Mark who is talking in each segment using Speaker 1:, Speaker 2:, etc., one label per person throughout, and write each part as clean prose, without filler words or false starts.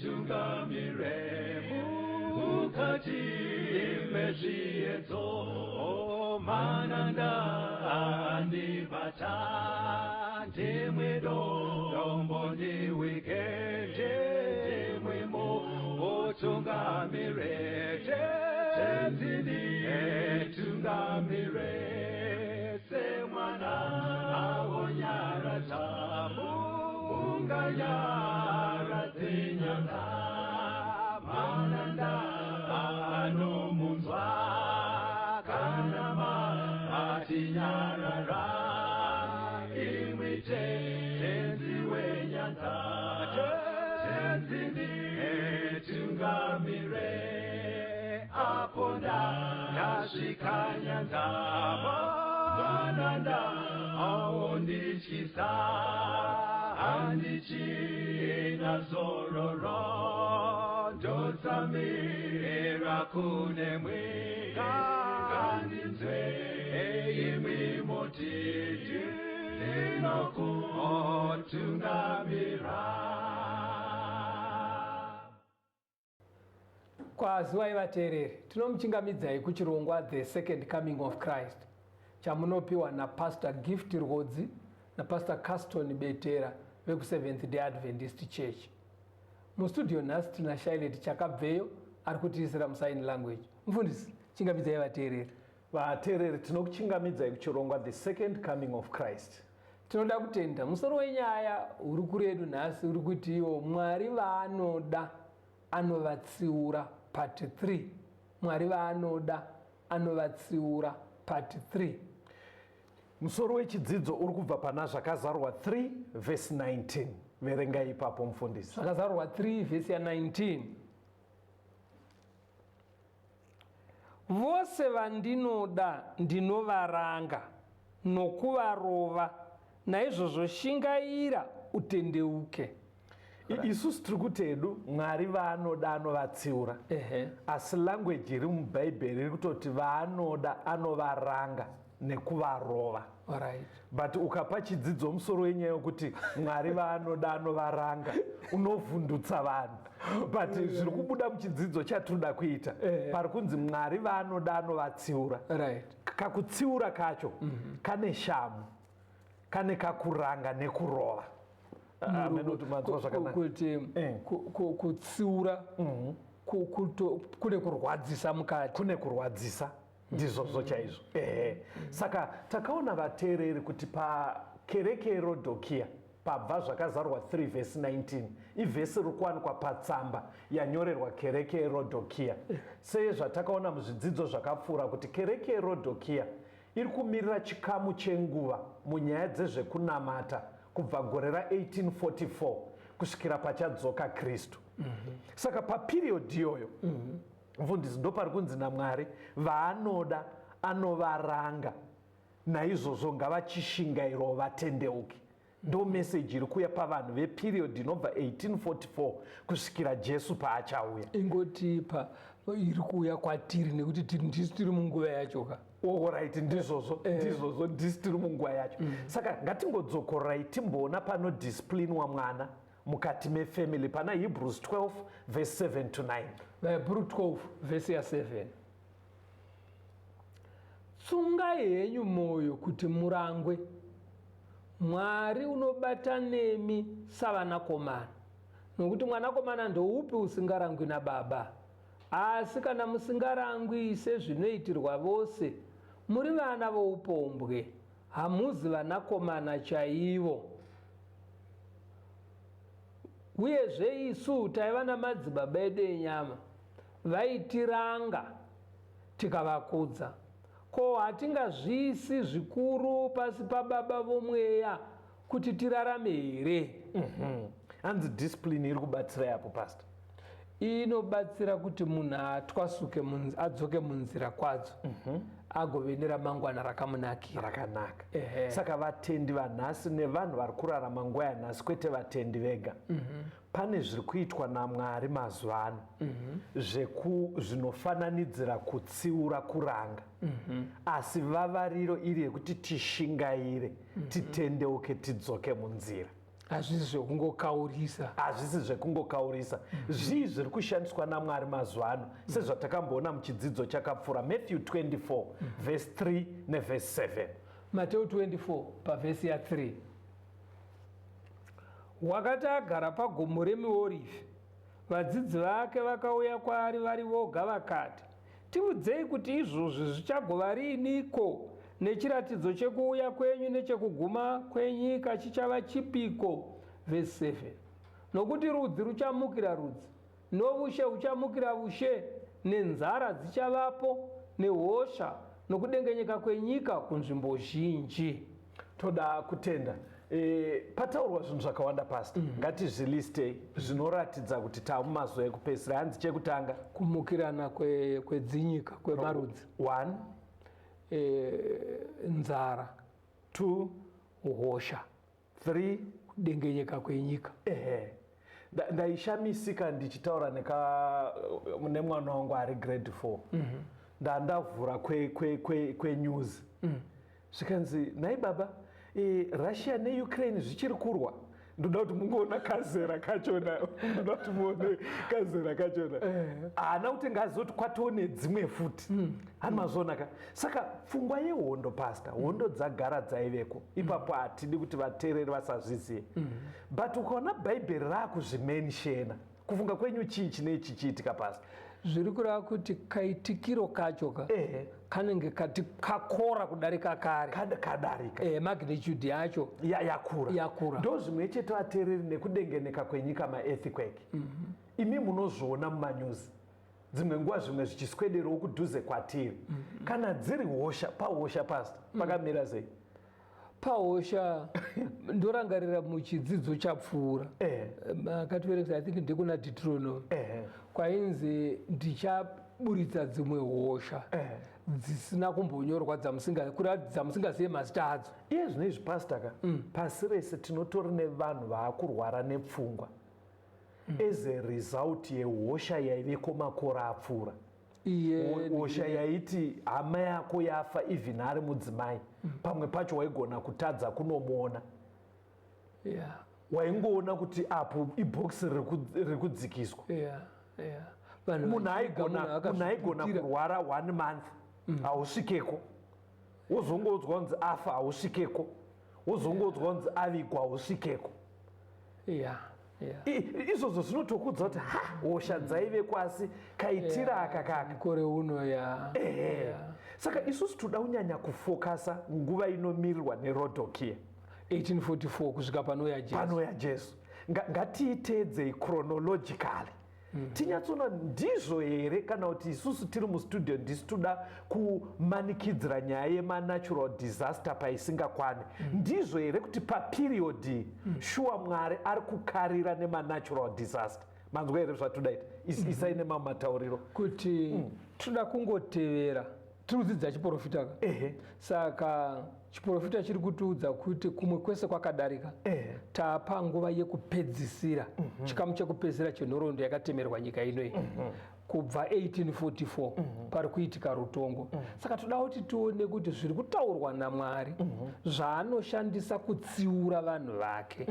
Speaker 1: Tungamire mukati mezviedzo mananda andibata ndimwedo dombondiwikende ndimwimo otungamire tenzini tungamire semwana awonyara tabu unganyara tinyanga mananda anomunzwa kanama atinyarara imwite tenzi wenyanza tenzini tungamire aponda yasvika nyanza mananda aondityisa andichina zororo ndotsamira kune mwika ngandinzwe imwimotiti ndinokutungamira.
Speaker 2: Kwaziwai vateereri, tinomuchingamidzai kuchirongwa The Second Coming of Christ chamunopiwa naPastor Gift Rhodzi naPastor Caston Betera veku Seventh Day Adventist Church. Mustudio nhasi tina Shailet Chakabveyo ari kutiisira musign language. Mufundisi, chingamidzai vateereri.
Speaker 3: Vateereri, tinokuchingamidzai kuchirongwa The Second Coming of Christ.
Speaker 2: Tinoda kutenda musoro wenyaya uri kuredu nhasi uri kuti iwo Mwari vaanoda anovatsiura part 3. Mwari vaanoda anovatsiura part 3.
Speaker 3: Musoro wechidzidzo uri kubva pana Zvakazarwa 3 verse 19. Verenga ipapo mufundisi.
Speaker 2: Zvakazarwa 3 verse ya 19. Vose vandinoda ndinovaranga nokuvarova, naizvozvo shingaira utendeuke.
Speaker 3: Isusu tiri kuti hedu Mwari vaanoda anovatsiura. Asi language iri mubhaibheri iri kutoti vaanoda anovaranga nekuvarova.
Speaker 2: Alright.
Speaker 3: But ukapa chidzidzo musoro wenyaya yokuti Mwari vaanoda anovaranga unovhundutsa vanhu. But zviri kubuda muchidzidzo chatinoda kuita pari kunzi Mwari vaanoda anovatsiura.
Speaker 2: Right.
Speaker 3: Kakutsiura kacho kane shamu, kane kakuranga nekurova.
Speaker 2: Kuti kutsiura kune kurwadzisa mukati.
Speaker 3: Kune kurwadzisa ndizvozvo chaizvo. Saka takaona vateereri kuti pakereke yeRodhokia pabva Zvakazarwa 3 verse 19 ivhesi riri kuwanikwa patsamba yanyorerwa kereke yeRodhokia. Sezvatakaona muzvidzidzo zvakapfuura kuti kereke yeRodhokia iri kumirira chikamu chenguva munyaya dzezvekunamata kubva gore ra1844 kusvikira pachadzoka Kristu. Saka paperiodi iyoyo mufundisi ndo pari kunzi naMwari vaanoda anovaranga, naizvozvo ngavachishingairawo vatendeuke. Ndo meseji iri kuuya pavanhu veperiodi inobva 1844 kusvikira Jesu paachauya.
Speaker 2: Ingotipa iri kuuya kwatiri nekuti ndisi tiri munguva yachoka.
Speaker 3: Alright, ndizvozvo ndisi tiri munguva yacho. Saka ngatingodzokorai timboona pano discipline wamwana mukati mefamily pana Hebrews 12 verse 7 to 9.
Speaker 2: Hebrew 12 verse ya 7. Tsungai henyu moyo kuti murangwe, Mwari unobata nemi savanakomana. Nokuti mwanakomana ndoupi usingarangwi nababa? Asi kana musingarangwi sezvinoitirwa vose, muri vana voupombwe, hamuzi vanakomana chaivo. Uyezve isu taiva namadzibaba edu enyama, vaitiranga tikavakudza. Ko hatingazviisi zvikuru pasi pababa vomweya kuti tirarame here?
Speaker 3: Hanzi discipline iri kubatsira yapo pastor.
Speaker 2: Inobatsira kuti munhu atwasuke adzoke munzira kwadzo. Agove neramangwana rakamunakira.
Speaker 3: Rakanaka. Saka vatendi vanhasi nevanhu vari kurarama nguva yanhasi, kwete vatendi vega, pane zviri kuitwa naMwari mazuva ano zvinofananidzira kutsiura kuranga. Asi vavariro iri yekuti tishingaire, titendeuke, tidzoke munzira.
Speaker 2: hazvisi zvekungokaurisa.
Speaker 3: hazvisi zvekungokaurisa. zvii zviri kushandiswa naMwari mazuva ano sezvatakamboona muchidzidzo chakapfuura Matthew 24 verse 3 neverse 7.
Speaker 2: Mateo 24 pavhesi ya3. Wakati agara pagomo reMiorivhi, vadzidzi vake vakauya kwaari vari voga vakati, tiudzei kuti izvozvi zvichagova riiniko, nechiratidzo chekuuya kwenyu nechekuguma kwenyika chichava chipiko. Vhesi 7. Nokuti rudzi ruchamukira rudzi, novushe huchamukira vushe, nenzara dzichavapo, nehosha, nokudengenyeka kwenyika kunzvimbo zhinji.
Speaker 3: Toda kutenda pataurwa zvinhu zvakawanda pastor. Ngatizvilistei zvinoratidza kuti tamumazuva ekupedzisira. Hanzi chekutanga
Speaker 2: kumukirana kwedzinyika kwemarudzi.
Speaker 3: 1
Speaker 2: nzara.
Speaker 3: 2
Speaker 2: hosha.
Speaker 3: 3
Speaker 2: kudengenyeka kwenyika.
Speaker 3: Ndaishamisika ndichitaura nemwana wangu ari grade 4. Ndandavhura kwenews zvikanzi nhai baba, Russia neUkraine zvichiri kurwa. Ndoda kuti mungoona kazera kachona. Ndoda kuti muone kazera kachona. Haana kuti ngazoti kwatoo nedzimwe futi. Hani mazonaka. Saka pfungwa yehondo pastor, hondo dzagara dzaiveko. Ipapo hatidi kuti vateereri vasazvizive. But ukaona bhaibheri raakuzvimenshena, kufunga kwenyu chii chinei chichiitika pastor?
Speaker 2: Zviri kureva kuti kaitikiro kacho kanenge kati kakora kudarika kare.
Speaker 3: Kadarika.
Speaker 2: Magnitude yacho yakura.
Speaker 3: Ndo zvimwe chete vateereri nekudengeneka kwenyika, maearthquake. Imi munozviona mumanyuzi. Dzimwe nguva zvimwe zvichiswederawo kudhuze kwatiri. Kana dziri hosha, pahosha pastor, pakamira sei?
Speaker 2: Pahosha ndorangarira muchidzidzo chapfuura. Akativerekesa, I think ndikuna Deuteronomy. Kwainzi ndichaburitsa dzimwe hosha dzisina kumbonyorwa dzamusingazive mazita adzo.
Speaker 3: Iye zvinezvi pastor ka pasi rese tinotori nevanhu vaakurwara nepfungwa as a result yehosha yaiveko makore apfuura. Hosha yaiti hama yako yafa even ari mudzimai. Pamwe pacho waigona kutadza kunomuona. Waingoona kuti apo ibhokisi riri kudzikiswa. Munhu aigona kurwara 1 month hausvikeko, wozongodzwa kunzi afa hausvikeko, wozongodzwa kunzi avigwa hausvikeko. Izvozvo zvinotokudza kuti hosha dzaive kwasi kaitira akakaka
Speaker 2: mukore uno.
Speaker 3: Saka isusu toda kunyanya kufokasa nguva inomirirwa neRodokia
Speaker 2: 1844 kusvika panouya
Speaker 3: Jesu. Ngatiitedzei chronologically. Tinyatsoona ndizvo here kana kuti isusu tiri mustudio ndisi toda kumanikidzira nyaya yemanatural disaster paisingakwane. Ndizvo here kuti paperiodi shuwa Mwari ari kukarira nemanatural disaster. Manzwa here zvatoda ita isaine mamwe matauriro
Speaker 2: kuti toda kungotevera tiriudzidza chiprofita. Saka chiprofita chiri kutiudza kuti kumwe kwese kwakadarika. Tapa nguva yekupedzisira chikamu chekupedzisira chenhoroondo yakatemerwa nyika inoyi kubva 1844 pari kuitika rutongo. Saka toda kuti tione kuti zviri kutaurwa naMwari zvaanoshandisa kutsiura vanhu vake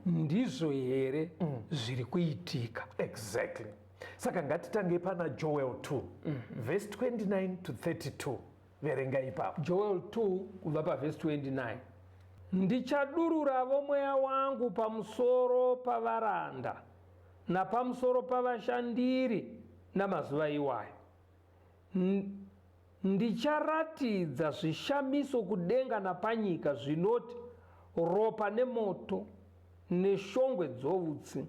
Speaker 2: ndizvo here zviri kuitika.
Speaker 3: Exactly. Saka ngatitange pana Joel 2 verse 29 to 32. Verenga ipapo.
Speaker 2: Joel 2 kubva pavhesi 29. Ndichadururavo mweya wangu pamusoro pavaranda napamusoro pavashandiri namazuva iwayo. Ndicharatidza zvishamiso kudenga napanyika zvinoti ropa nemoto neshongwe dzovutsi.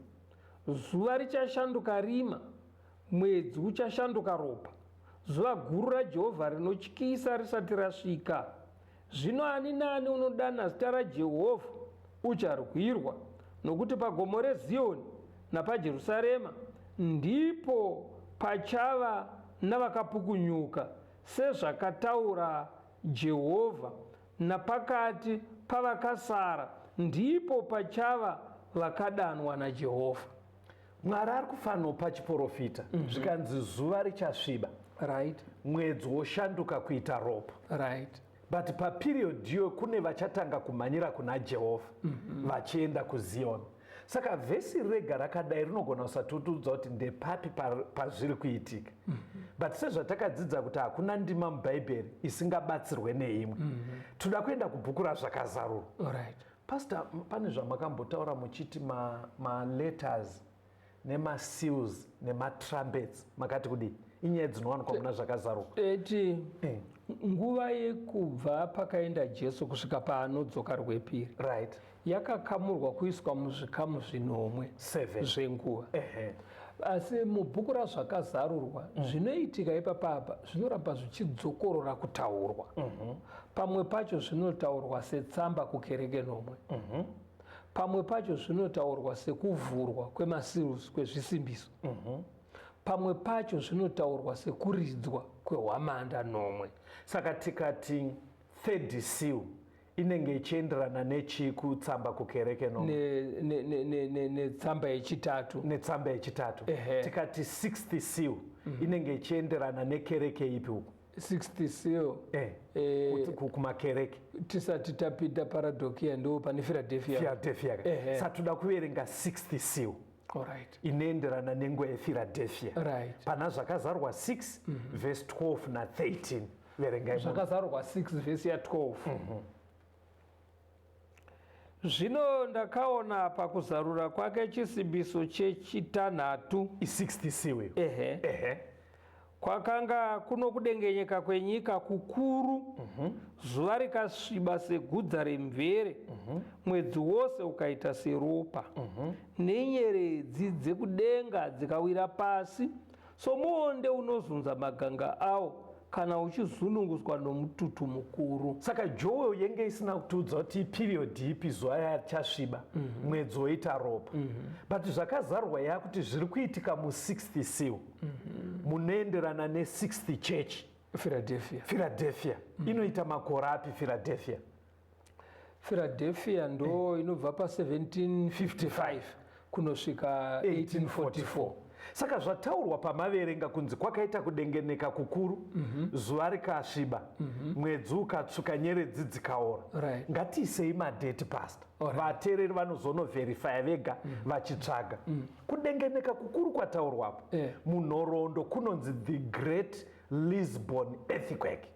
Speaker 2: Zuva richashanduka rima, mwedzi uchashanduka ropa. Zuva guru raJehovha rinotyisa risati rasvika. Zvino ani nani unodana zita raJehovha ucharwirwa, nokuti pagomo reZioni napaJerusarema ndipo pachava navakapukunyuka, sezvakataura Jehovha. Napakati pavakasara ndipo pachava vakadanwa naJehovha.
Speaker 3: Mwari ari kufanira pachiprofita zvikanzi zuva richasviba,
Speaker 2: right,
Speaker 3: mwedzi woshanduka kuita ropa,
Speaker 2: right,
Speaker 3: but paperiod iyo kune vachatanga kumhanyira kuna Jehovha vachienda kuZion. Saka vhesi rega rakadai rinogona kusatutudza kuti ndepapi pazviri kuitika. But sezvatakadzidza kuti hakuna ndima mubhaibheri isingabatsirwe neimwe. Toda kuenda kubhuku razvakazarurwa. Pastor, pane zvamakambotaura muchiti ma-letters nema-seals nema-trumpets makati kudii? Inyaya dzinowanikwa muna zvakazarurwa.
Speaker 2: Nguva yekubva pakaenda Jesu kusvika paanodzoka rwepiri. Yakakamurwa kuiswa muzvikamu zvinomwe zvenguva. Asi mubhuku razvakazarurwa zvinoitika ipapapa zvinoramba zvichidzokorora kutaurwa. Pamwe pacho zvinotaurwa setsamba kukereke nomwe. Pamwe pacho zvinotaurwa sekuvhurwa kwemasirusi kwezvisimbiso. Pamwe pacho zvinotaurwa sekuridzwa kwehwamanda nomwe.
Speaker 3: Saka tikati third seal inenge ichienderana nechikutsamba kukereke nomwe
Speaker 2: netsamba yechitatu.
Speaker 3: Netsamba yechitatu. Tikati sixth seal inenge ichienderana nekereke ipi uku?
Speaker 2: Sixth seal
Speaker 3: kumakereke
Speaker 2: tisati tapinda paradokia ndo pane Philadelphia.
Speaker 3: Satoda kuverenga sixth seal inoenderana nenguva yePhiladelphia. Pana zvakazarurwa 6 verse 12 na 13. Verengai.
Speaker 2: Zvakazarurwa 6 verse ya 12. Zvino ndakaona pakuzarura kwake chisimbiso chechitanhatu,
Speaker 3: i6th seal.
Speaker 2: Kwakanga kuno kudengenyeka kwenyika kukuru, zuva rikasviba segudza remvere, mwedzi wose ukaita seropa, nenyeredzi dzekudenga dzikawira pasi, somuonde unozunza maganga awo kana uchizununguswa nomututu mukuru.
Speaker 3: Saka Joel yenge isina kutiudza kuti period ipi zuva yachasviba, mwedzi woita ropa. But zvakazarurwa yakuti zviri kuitika mu6th seal. Munoenderana ne6th church Philadelphia. Inoita makore api Philadelphia?
Speaker 2: Philadelphia ndo inobva pa 1755 kunosvika 1844.
Speaker 3: Saka zvataurwa pamaverenga kunzi kwakaita kudengeneka kukuru, zuva rikasviba, mwedzi ukatsvuka, nyeredzi dzikaora. Ngatiisei madate pastor. Vateereri vanozonovherifya vega vachitsvaga. Kudengeneka kukuru kwataurwapo munhoroondo kunonzi the Great Lisbon Earthquake.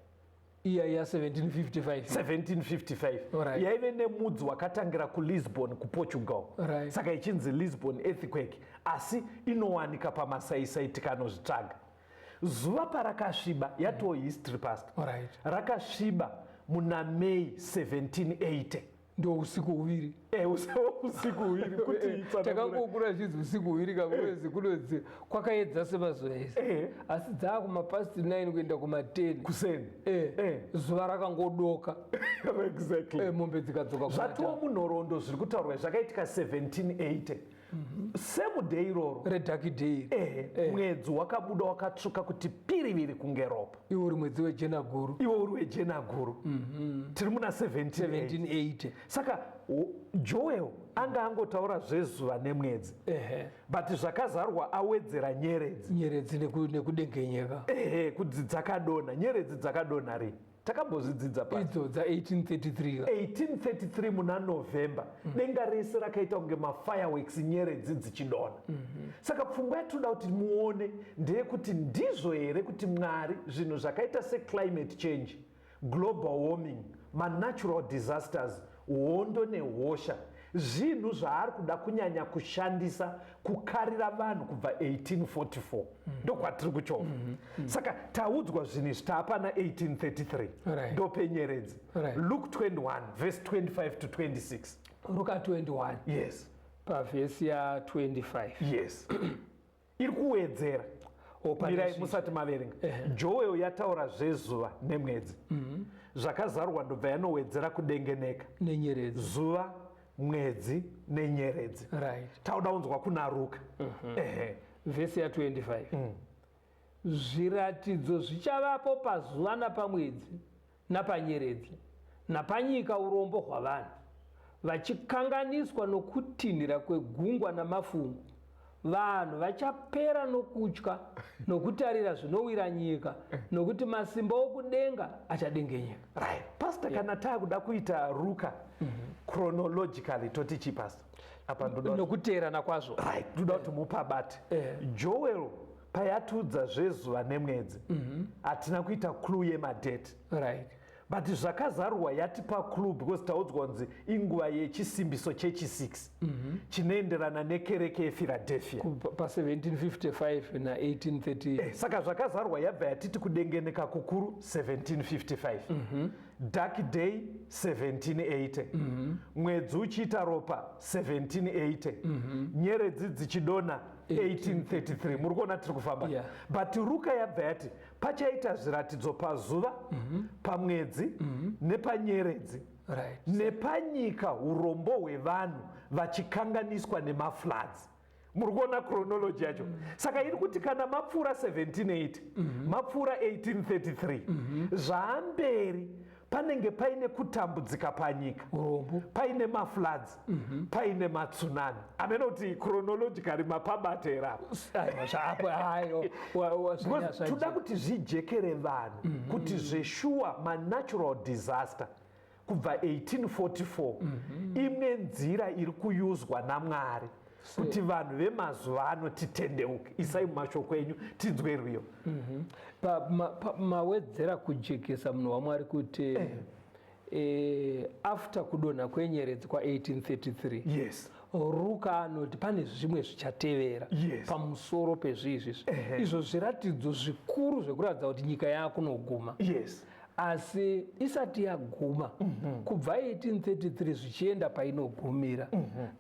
Speaker 2: Iya ya 1755.
Speaker 3: Yaive nemudzi wakatangira kuLisbon kuPortugal. Saka ichinzi Lisbon Earthquake, asi inowanika pamasaisai tikanozvitsvaga. Zuva parakasviba yatoo history pastor. Rakasviba muna May 1780.
Speaker 2: Ndo usiku huviri.
Speaker 3: Usiku huviri kuti
Speaker 2: takangokura zvinzi usiku huviri kakwezi kunonzi kwakaedza semazuva ese. Asi dzakumapast 9 kuenda kuma10
Speaker 3: kuseni.
Speaker 2: Zuva rakangodoka.
Speaker 3: Exactly.
Speaker 2: Mombe dzikadzoka kumata.
Speaker 3: Zvatiwo munhoroondo zviri kutaurwa zvakaitika 1780. Same day iroro
Speaker 2: redaki day
Speaker 3: mwedzi wakabuda wakatsvuka kuti piriviri kunge ropa.
Speaker 2: Iwo uri mwedzi wejena guru.
Speaker 3: Iwo uri wejena guru. Tiri muna 1780. Saka Joel anga angotaura zvezuva nemwedzi. But zvakazarwa awedzera nyeredzi
Speaker 2: nekudengenyeka.
Speaker 3: Kuti dzakadonha, nyeredzi dzakadonha ri. Takambozvidzidza pa
Speaker 2: idzo dza
Speaker 3: 1833 muna November. Denga rese rakaita kunge mafireworks, nyeredzi dzichidonha. Saka pfungwa yatoda kuti muone ndeyekuti ndizvo here kuti Mwari zvinhu zvakaita seclimate change, global warming, natural disasters, hondo nehosha, zvinhu zvaari kuda kunyanya kushandisa kukarira vanhu kubva 1844. Ndokwatiri kuchova. Saka taudzwa zvinhu izvi taapana 1833. Ndopenyeredzi. Luke 21 verse 25 to 26.
Speaker 2: Luka 21.
Speaker 3: Yes.
Speaker 2: Pavhesi ya 25.
Speaker 3: Yes. Iri kuwedzera. Mirai musati maverenga. Joel yataura zvezuva nemwedzi. Zvakazarwa ndobva yanowedzera kudengeneka
Speaker 2: nenyeredzi,
Speaker 3: zuva, mwedzi nenyeredzi. Tauda kunzwa kuna Ruka.
Speaker 2: Vhesi ya 25. Zviratidzo zvichavapo pazuva napamwedzi napanyeredzi napanyika urombo hwavanhu, vachikanganiswa nokutinhira kwegungwa namafungu, vanhu vachapera nokutya nokutarira zvinowira nyika nokuti masimba okudenga achadengenyeka.
Speaker 3: Right. Pastor, kana taakuda kuita ruka chronologically toti chi pastor? Apa
Speaker 2: nokuteerana kwazvo.
Speaker 3: Right. Ndoda kuti mupabate. Joel payatiudza zvezuva nemwedzi hatina kuita clue yemadate.
Speaker 2: Right.
Speaker 3: But zvakazarwa yatipa clue because taudzwa kunzi inguva yechisimbiso chechi6 chinoenderana nekereke yePhiladelphia
Speaker 2: pa1755 na1830.
Speaker 3: Saka zvakazarwa yabva yatiti kudengeneka kukuru 1755, dark day 1780, mwedzi uchiita ropa 1780, nyeredzi dzichidonha 1833. Muri kuona tiri kufamba. But ruka yabva yati pachaita zviratidzo pazuva, pamwedzi, nepanyeredzi, nepanyika urombo hwevanhu vachikanganiswa nemafloods. Muri kuona chronology yacho. Saka iri kuti kana mapfuura 1780, mapfuura 1833, zvaamberi panenge paine kutambudzika panyika, paine mafloods, paine matsunami. Amene kuti chronologically mapabatera toda kuti zvijekere vanhu kuti zveshuwa manatural disaster kubva 1844 imwe nzira iri kuyuzwa naMwari kuti vanhu vemazuva ano titendeuke. Isai mumashoko enyu tinzwe rwiyo.
Speaker 2: Mawedzera kujekesa munhu waMwari kuti after kudonha kwenyeredzi kwa1833,
Speaker 3: yes,
Speaker 2: ruka anoti pane zvimwe zvichatevera pamusoro pezvizvi izvo zviratidzo zvikuru zvekuratidza kuti nyika yakunoguma.
Speaker 3: Yes.
Speaker 2: Asi isati yaguma kubva 1833 zvichienda painogumira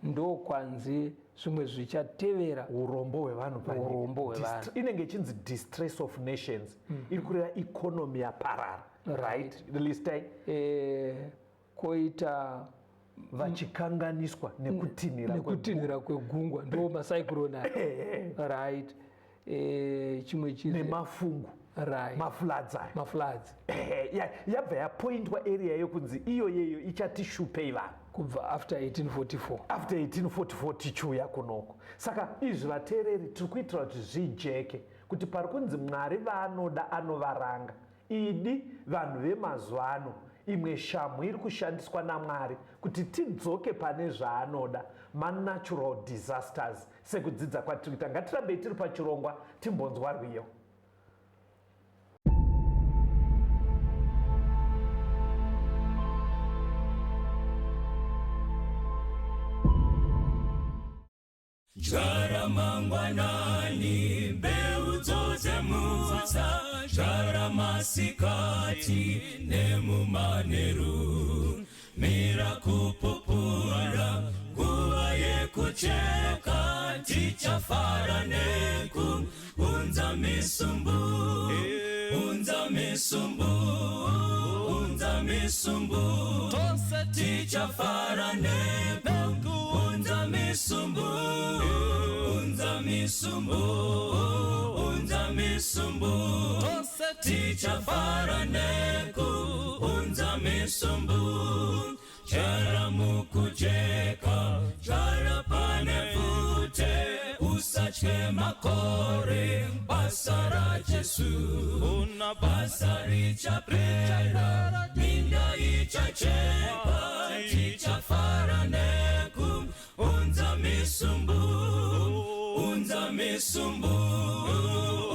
Speaker 2: ndokwanzi zvimwe zvichatevera
Speaker 3: urombo hwevanhu inenge ichinzi distress of nations, iri kureva ikonomi yaparara. Right. Listai
Speaker 2: koita
Speaker 3: vachikanganiswa nekutinhira
Speaker 2: kwegungwa ndo macyclone. Right. Chimwe chizve
Speaker 3: nemafungu.
Speaker 2: Right.
Speaker 3: Mafloods. Yabva yapointwa area yokunzi iyo yeyo ichatishupei vanhu
Speaker 2: kubva after 1844
Speaker 3: tichiuya kunoko. Saka izvi vateereri tiri kuitira kuti zvijeke kuti pari kunzi Mwari vaanoda anovaranga. Idi vanhu vemazuva ano imwe shamhu iri kushandiswa naMwari kuti tidzoke pane zvaanoda, manatural disasters sekudzidza kwatiri kuita. Ngatirambei tiri pachirongwa timbonzwa rwiyo.
Speaker 1: Jara mangwanani mbeu dzozemutsa, jara masikati nemumaneru, mira kupupura nguva yekucheka, tichafara neku unza misumbu, unza misumbu, unza misumbu, tichafara neku unza misumbu, unza misumbu, unza misumbu, tichafara neku unza misumbu, jara mukujeka, jara pane vute, usatye makore, basa ra Jesu, basa richapera, minda ichacheka, tichafara neku unza misumbu, unza misumbu,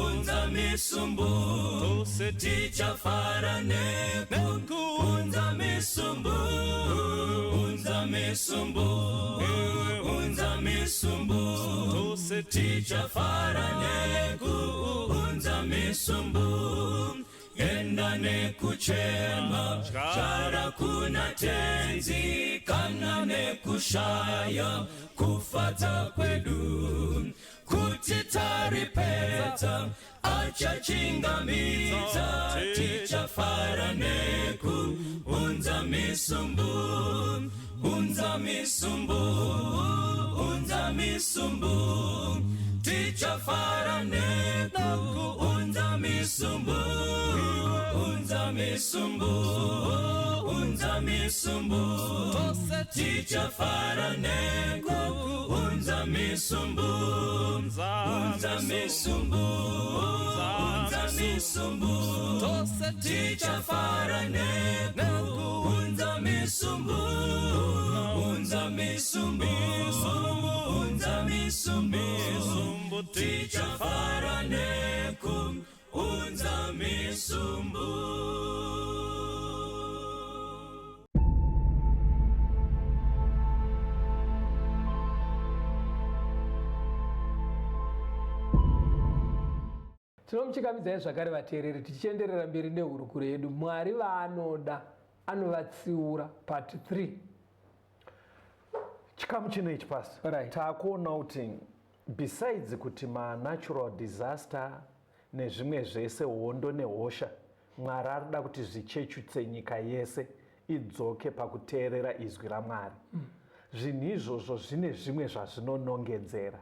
Speaker 1: unza misumbu, tichafara neku unza misumbu, unza misumbu, unza misumbu, tichafara neku unza misumbu, enda nekuchema, jara kuna tenzi, kana nekushaya, kufadza kwedu, kuti taripedza, achachingamidza, tichafara neku unza misumbu, unza misumbu, unza misumbu, tichafara neku unza misumbu, unza misumbu, unza misumbu, tichafara neku unza misumbu, unza misumbu, unza misumbu, tose tichafara neku, unza misumbu, unza misumbu, unza misumbu, tichafara neku, unza misumbu.
Speaker 2: Tinomuchingamidzai zvakare vateereri tichienderera mberi nehurukuro yedu. Mwari vaanoda anovatsiura part 3.
Speaker 3: chikamu chino ichi pastor,
Speaker 2: Right.
Speaker 3: taakuona kuti besides kuti natural disaster nezvimwe zvese, hondo nehosha, Mwari arida kuti zvichechutse nyika yese idzoke pakuteerera izwi raMwari. Zvinhu izvozvo zvine zvimwe zvazvinonongedzera.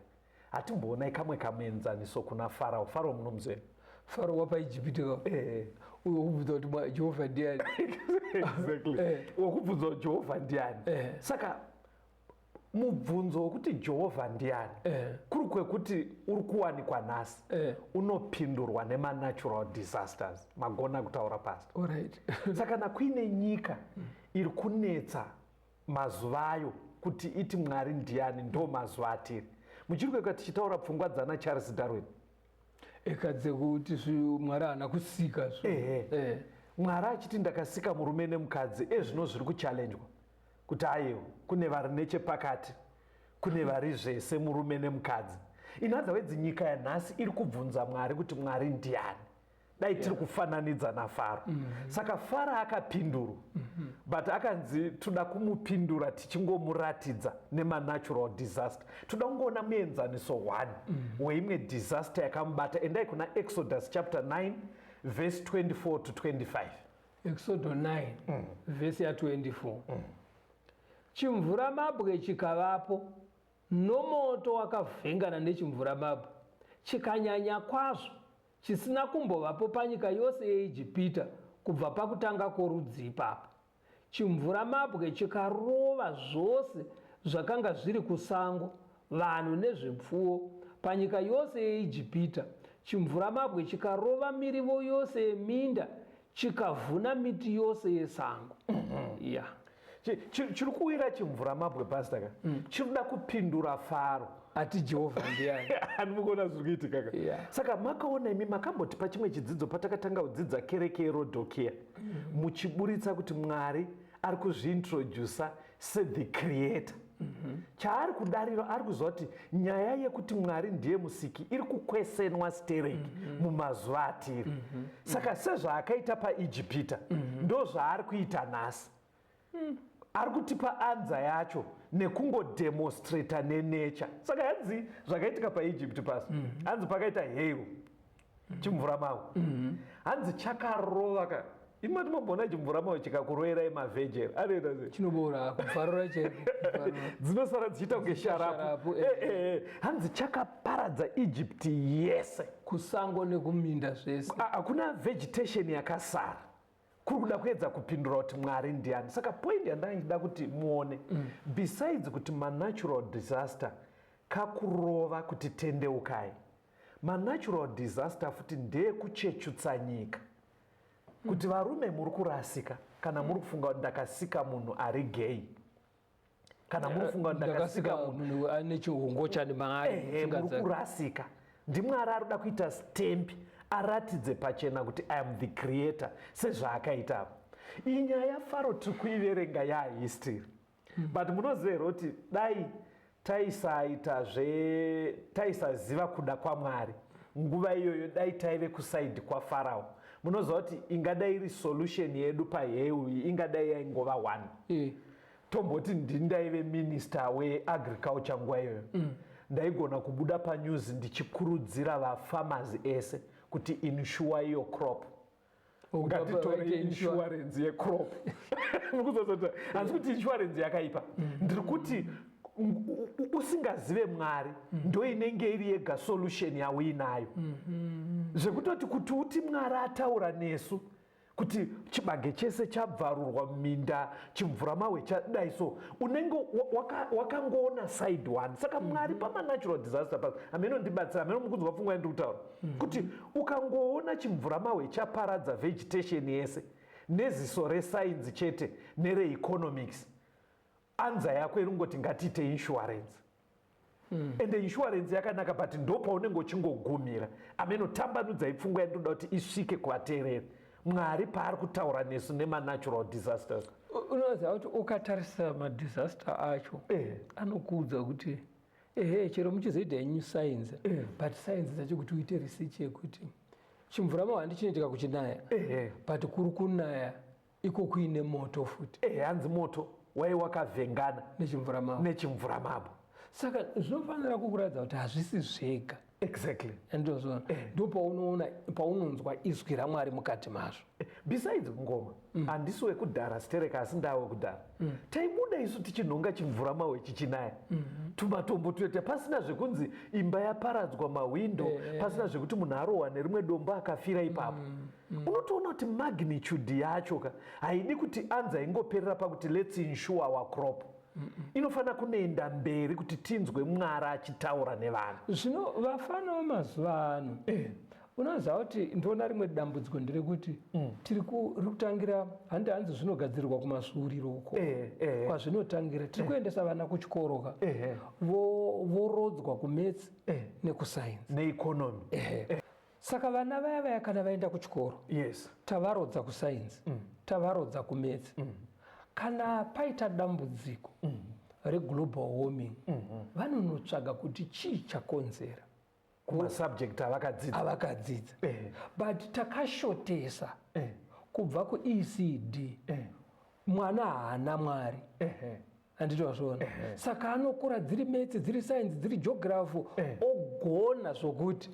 Speaker 3: Hatimboonai kamwe kamuenzaniso kuna Farao. Farao munomuzveni?
Speaker 2: Farao wapaIjipiti wokubvunza kuti Jehovha ndiani?
Speaker 3: Exactly. Wokubvunza kuti Jehovha ndiani? Saka mubvunzo wokuti Jehovha ndiani kuri kwekuti uri kuwanikwa nhasi unopindurwa nemanatural disasters. Magona kutaura pastor.
Speaker 2: Alright.
Speaker 3: Saka nakuine nyika iri kunetsa mazuva ayo kuti iti Mwari ndiani, ndo mazuva atiri. Muchiri kweka tichitaura pfungwa dzana Charles Darwin.
Speaker 2: Ekadze kuti Mwari haana kusika.
Speaker 3: Mwari achiti ndakasika murume nemukadzi, ezvino zviri kuchallenjwa kuti aiwa kune vari nechepakati, kune vari zvese murume nemukadzi. In other words, nyika yanhasi iri kubvunza Mwari kuti Mwari ndiani. Dai tiri kufananidza naFaro. Saka Faro akapindura, but akanzi toda kumupindura tichingomuratidza nemanatural disaster. Toda kungoona muenzaniso 1 weimwe disaster yakamubata. Endai kuna Exodus chapter 9 verse 24 to 25.
Speaker 2: Exodus 9 verse ya 24. Chimvura mabwe chikavapo, nomoto wakavhengana nechimvura mabwe, chikanyanya kwazvo, chisina kumbovapo panyika yose yeIjipita kubva pakutanga kworudzi ipapo. Chimvura mabwe chikarova zvose zvakanga zviri kusango, vanhu nezvipfuwo, panyika yose yeIjipita. Chimvura mabwe chikarova mirivo yose yeminda, chikavhuna miti yose yesango. Yeah.
Speaker 3: Chiri kuwira chimvura mabwe pastor ka. Chirida kupindura Faro.
Speaker 2: Ati Jehovha ndiani?
Speaker 3: Handimukona zviri kuitika ka. Saka makaona imi makamboti pachimwe chidzidzo patakatanga kudzidza kereke yeRodhokia, muchiburitsa kuti Mwari ari kuzviintrodusa the creator. Chaari kudarira ari kuziva kuti nyaya yekuti Mwari ndiye musiki iri kukwesenwa stereki mumazuva atiri. Saka sezvaakaita paIjipita ndo zvaari kuita nhasi. Ari kutipa anza yacho nekungodemonstrata nenature. Saka hanzi zvakaitika paIjipiti pasi, hanzi pakaita hail, chimvura mabwe, hanzi chakarova ka. Imati mabona chimvura mabwe chikakuroverai mavhejeri anoita sei?
Speaker 2: Chinobora kufarura chete.
Speaker 3: Dzinosara dzichiita kunge sharapu. Hanzi chakaparadza Egypt yese,
Speaker 2: kusango nekuminda zvese.
Speaker 3: Hakuna vegetation yakasara. Kuri kuda kuedza kupindura kuti Mwari ndiani. Saka point yandaida kuti muone, besides kuti manatural disaster kakurova kuti tendeukai, manatural disaster futi ndeyekuchechutsa nyika. Kuti varume muri kurasika, kana muri kufunga kuti ndakasika munhu ari gay, kana muri kufunga kuti ndakasika munhu
Speaker 2: ane chihongo chane maari,
Speaker 3: muri kurasika. NdiMwari ari kuda kuita stamp aratidze pachena kuti I am the creator sezvaakaita apa. Iyi nyaya yaFaro tiri kuiverenga yahistory, but munoziva here kuti dai taisaziva kuda kwaMwari nguva iyoyo, dai taive kusaidi kwaFarao, munoziva kuti ingadai iri solution yedu paheu ingadai yaingova 1. Tomboti ndindaive minister weagriculture nguva iyoyo, ndaigona kubuda panews ndichikurudzira vafarmers ese kuti insure your crop. Ngatitore insurance yecrop. Hanzi kuti insurance yakaipa, ndiri kuti usingazive Mwari ndo inenge iri yega solution yauinayo. Zvekutoti kuti uti Mwari ataura nesu kuti chibage chese chabvarurwa muminda, chimvura mawe chadai, so unenge wakangoona side one. Saka Mwari pamanatural disaster pasi amenondibatsira, amenomukunzwa pfungwa yandikutaura kuti ukangoona chimvura mawe chaparadza vegetation yese neziso resainzi chete nereeconomics, anza yako iringoti ngatiite insurance. Ende insurance yakanaka, but ndo paunenge uchingogumira. Amenotambanudzai pfungwa yandoda kuti isvike kuvateereri. Mwari paari kutaura nesu nemanatural disasters.
Speaker 2: Unoziva kuti ukatarisa madisaster acho anokuudza kuti chero muchizoita henyu sainzi, but sainzi dzacho kuti uite research yekuti chimvura mawe chinoitika kuchinaya, but kuri kunaya iko kuine moto futi.
Speaker 3: Hanzi moto wai wakavhengana
Speaker 2: nechimvura
Speaker 3: mabwe.
Speaker 2: Saka zvinofanira kukuratidza kuti hazvisi zvega.
Speaker 3: Exactly.
Speaker 2: Ndozvo ndo paunonzwa izwi raMwari mukati mazvo.
Speaker 3: Besides ngoma, handisi wekudhara stereka asi ndawe kudhara. Taibuda isu tichinhonga chimvura mawe chichinaya. Tumatombo tuete pasina zvekunzi imba yaparadzwa mawindo, pasina zvekuti munhu arohwa nerimwe dombo akafira ipapo. Unotoona kuti magnitude yacho haidi kuti anza ingoperera pakuti let's insure our crop. Inofanira kunoenda mberi kuti tinzwe Mwari achitaura nevanhu.
Speaker 2: Zvino vafana vemazuva ano unoziva kuti ndoona rimwe dambudziko nderekuti tiri kutangira, hanzi zvinogadzirirwa kumasvuuriro uko kwazvinotangira, tiri kuendesa vana kuchikoro vorodzwa kumaths nekusainzi
Speaker 3: neeconomy.
Speaker 2: Saka vana vaya kana vaenda kuchikoro tavarodza kusainzi, tavarodza kumaths, kana paita dambudziko reglobal warming vanonotsvaga kuti chii chakonzera
Speaker 3: kumasubject
Speaker 2: avakadzidza. But takashotesa kubva kuECD, mwana haana Mwari. Handitozvona. Saka anokura dziri maths, dziri science, dziri geography, ogona zvokuti.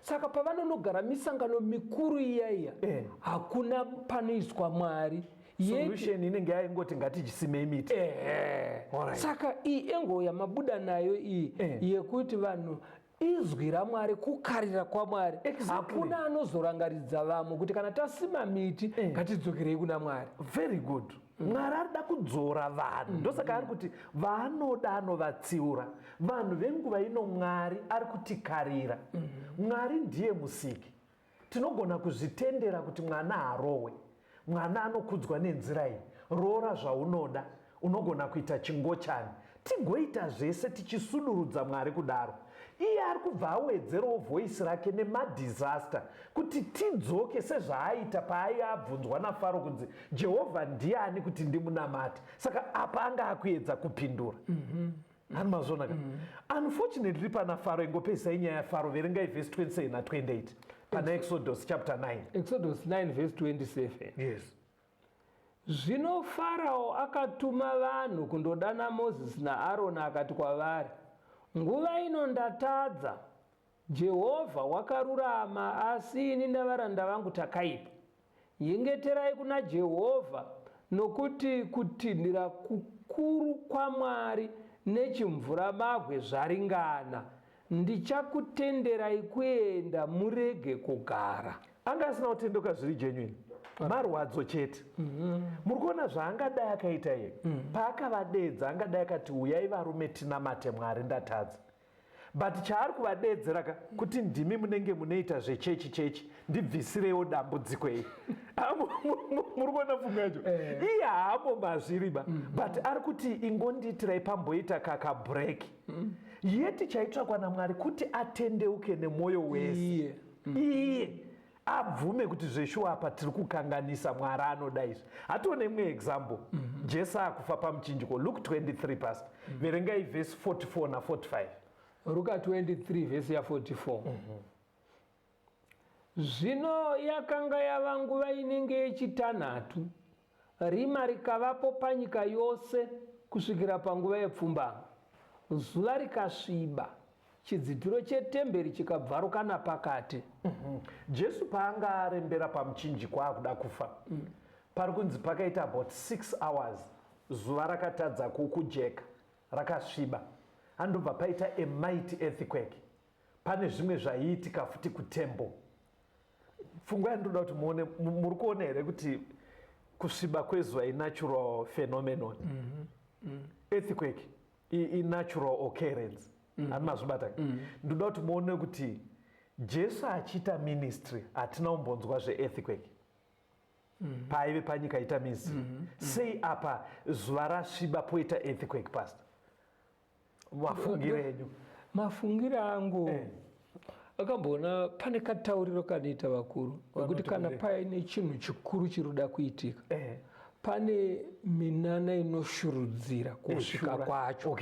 Speaker 2: Saka pavanonogara misangano mikuru iyaiya hakuna panoiswa Mwari.
Speaker 3: Solution inenge yaingoti ngatichisimei miti.
Speaker 2: Saka iyi engo yamabuda nayo iyi yekuti vanhu izwi raMwari, kukarira kwaMwari. Hakuna anozorangaridza vamwe kuti kana tasima miti ngatidzokerei kuna Mwari.
Speaker 3: Very good. Mwari arida kudzora vanhu, ndosaka ari kuti vaanoda anovatsiura. Vanhu venguva ino Mwari ari kutikarira. Mwari ndiye musiki. Tinogona kuzvitendera kuti mwana harohwe. Mwana anokudzwa nenzira iyi. Roora zvaunoda, unogona kuita chingochani. Tigoita zvese tichisudurudza Mwari kudaro. Iye ari kubva awedzerawo voice rake nemadisaster kuti tidzoke sezvaaita paaiya abvunzwa naFaro kunzi Jehovha ndiani kuti ndimunamate. Saka apa anga akuedza kupindura. Hani mazvona ka? Unfortunately pana Faro, ingopesa inyaya yaFaro, verengai verse 27 na 28 pana Exodus chapter 9.
Speaker 2: Exodus 9 verse 27.
Speaker 3: Yes.
Speaker 2: Zvino Farao akatuma vanhu kundodana Moses naAroni akati kwavari, nguva ino ndatadza, Jehovha wakarurama, asi ini navaranda vangu takaipa. Nyengeterai kuna Jehovha, nokuti kutinhira kukuru kwaMwari nechimvura mabwe zvaringana. Ndichakutenderai kuenda, murege kugara.
Speaker 3: Anga asina kutendoka zviri genuine. Marwadzo chete. Muri kuona zvaangadai akaita iye. Paakavadedza angadai akati uyai varume tinamate Mwari, ndatadza. But chaari kuvadedzera kuti ndimi munenge munoita zvechechi, ndibvisirewo dambudziko iri. Muri kuona pfungwa yacho. Iye haamo mazviriba. But ari kuti ingondiitirai pamboita kakabreak. Yeti chaitsvakwa naMwari kuti atendeuke nemwoyo wese. Iye abvume kuti zveshuwa apa tiri kukanganisa Mwari anoda izvi. Hatione imwe example. Jesu akufa pamuchinjiko, Luke 23 past. Verengai verse 44 na 45.
Speaker 2: Luka 23 verse ya 44. Zvino yakanga yava nguva inenge yechitanhatu, rima rikavapo panyika yose kusvikira panguva yepfumbamwe. Zuva rikasviba, chidzitiro chetemberi chikabvaruka napakati.
Speaker 3: Jesu paanga arembera pamuchinjiko akuda kufa, pari kunzi pakaita about 6 hours zuva rakatadza kujeka, rakasviba. Andobva paita a mighty earthquake. Pane zvimwe zvaiitika futi kutemple. pfungwa yandoda kuti muone muri kuona here kuti kusviba kwezuva inatural phenomenon. Earthquake inatural occurrence. Amazvibata. Ndoda kuti muone kuti Jesu achiita ministry hatina kumbonzwa zveearthquake. Paive panyika ita ministry. Sei apa zuva rasviba poita earthquake pastor? Mafungiro enyu.
Speaker 2: Mafungiro angu akamboona pane katauriro kanoita vakuru kuti kana paine chinhu chikuru chirikuda kuitika pane minana inoshurudzira kusvika kwacho.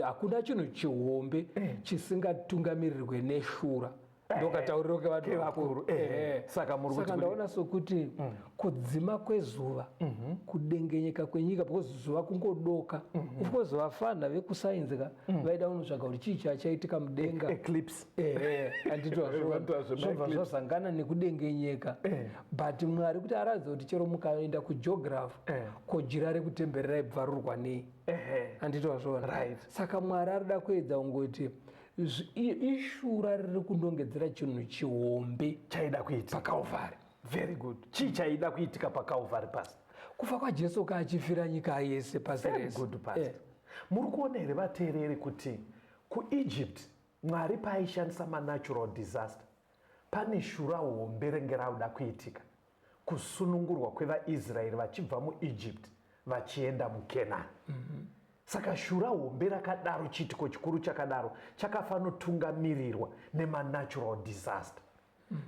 Speaker 2: Hakuna chinhu chihombe chisingatungamirirwe neshura. Ndokatauriro kevanhu vakuru. Saka ndaona sokuti kudzima kwezuva, kudengenyeka kwenyika, because zuva kungodoka. Of course vafana vekusainzi vaida kunotsvaga kuti chii chaitika mudenga.
Speaker 3: Eclipse.
Speaker 2: Zvobva zvazangana nekudengenyeka. But Mwari kuti aradza kuti chero mukaenda kugeography, kojira rekutemberera ibvarurwa nei. Anditozvona. Saka Mwari arida kuedza kungoti ishura riri kunongedzera chinhu chihombe
Speaker 3: chaida kuitika paKalvari. Very good. Chii chaida kuitika paKalvari pastor?
Speaker 2: Kufa kwaJesu kaachifira nyika yese pasi rese.
Speaker 3: Very good pastor. Muri kuona here vateereri kuti kuEgypt Mwari paaishandisa manatural disaster, pane shura hombe renge rauda kuitika, kusunungurwa kwevaIsraeri vachibva muEgypt vachienda muKenani. Saka shura hombe rakadaro, chiitiko chikuru chakadaro chakafanotunganirirwa nemanatural disaster.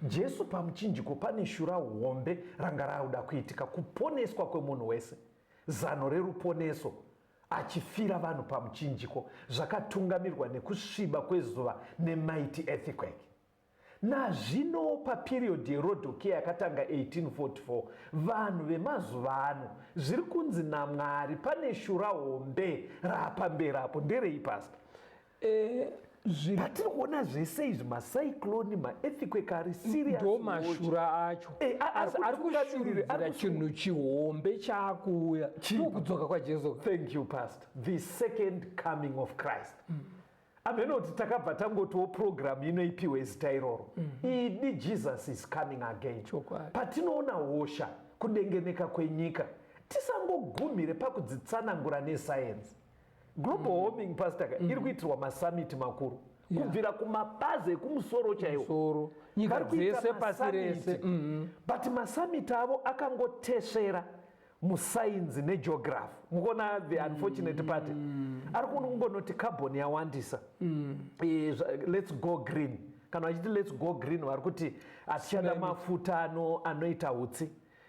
Speaker 3: Jesu pamuchinjiko pane shura hombe ranga rauda kuitika, kuponeswa kwemunhu wese, zano reruponeso, achifira vanhu pamuchinjiko, zvakatungamirirwa nekusviba kwezuva nemighty earthquake. Nazvino paperiodi yerodhokia yakatanga 1844, vanhu vemazuva ano zviri kunzi naMwari pane shura hombe rapamberapo. Nderei pastor? Patiri kuona zvese izvi, macyclone, maearthquake ari serious.
Speaker 2: Ndo mashura acho. Ari kushurudzira chinhu chihombe chaakuuya. Ndokudzoka kwaJesu.
Speaker 3: Thank you pastor. The second coming of Christ. Ameno kuti takabva tangotiwo program inoipiwe zita iroro. Idi Jesus is coming again. Patinoona hosha, kudengeneka kwenyika, tisangogumire pakudzitsanangura nesayensi. Global warming pastor iri kuitirwa masamiti makuru. Kubvira kumabazi ekumusoro chaiwo.
Speaker 2: Nyika dzese pasi rese.
Speaker 3: But masamiti avo akangotesvera musainzi negeography. Mukona the unfortunate part. Ari kunongonoti carbon yawandisa. Let's go green. Kana vachiti let's go green, vari kuti hatichada mafuta anoita utsi,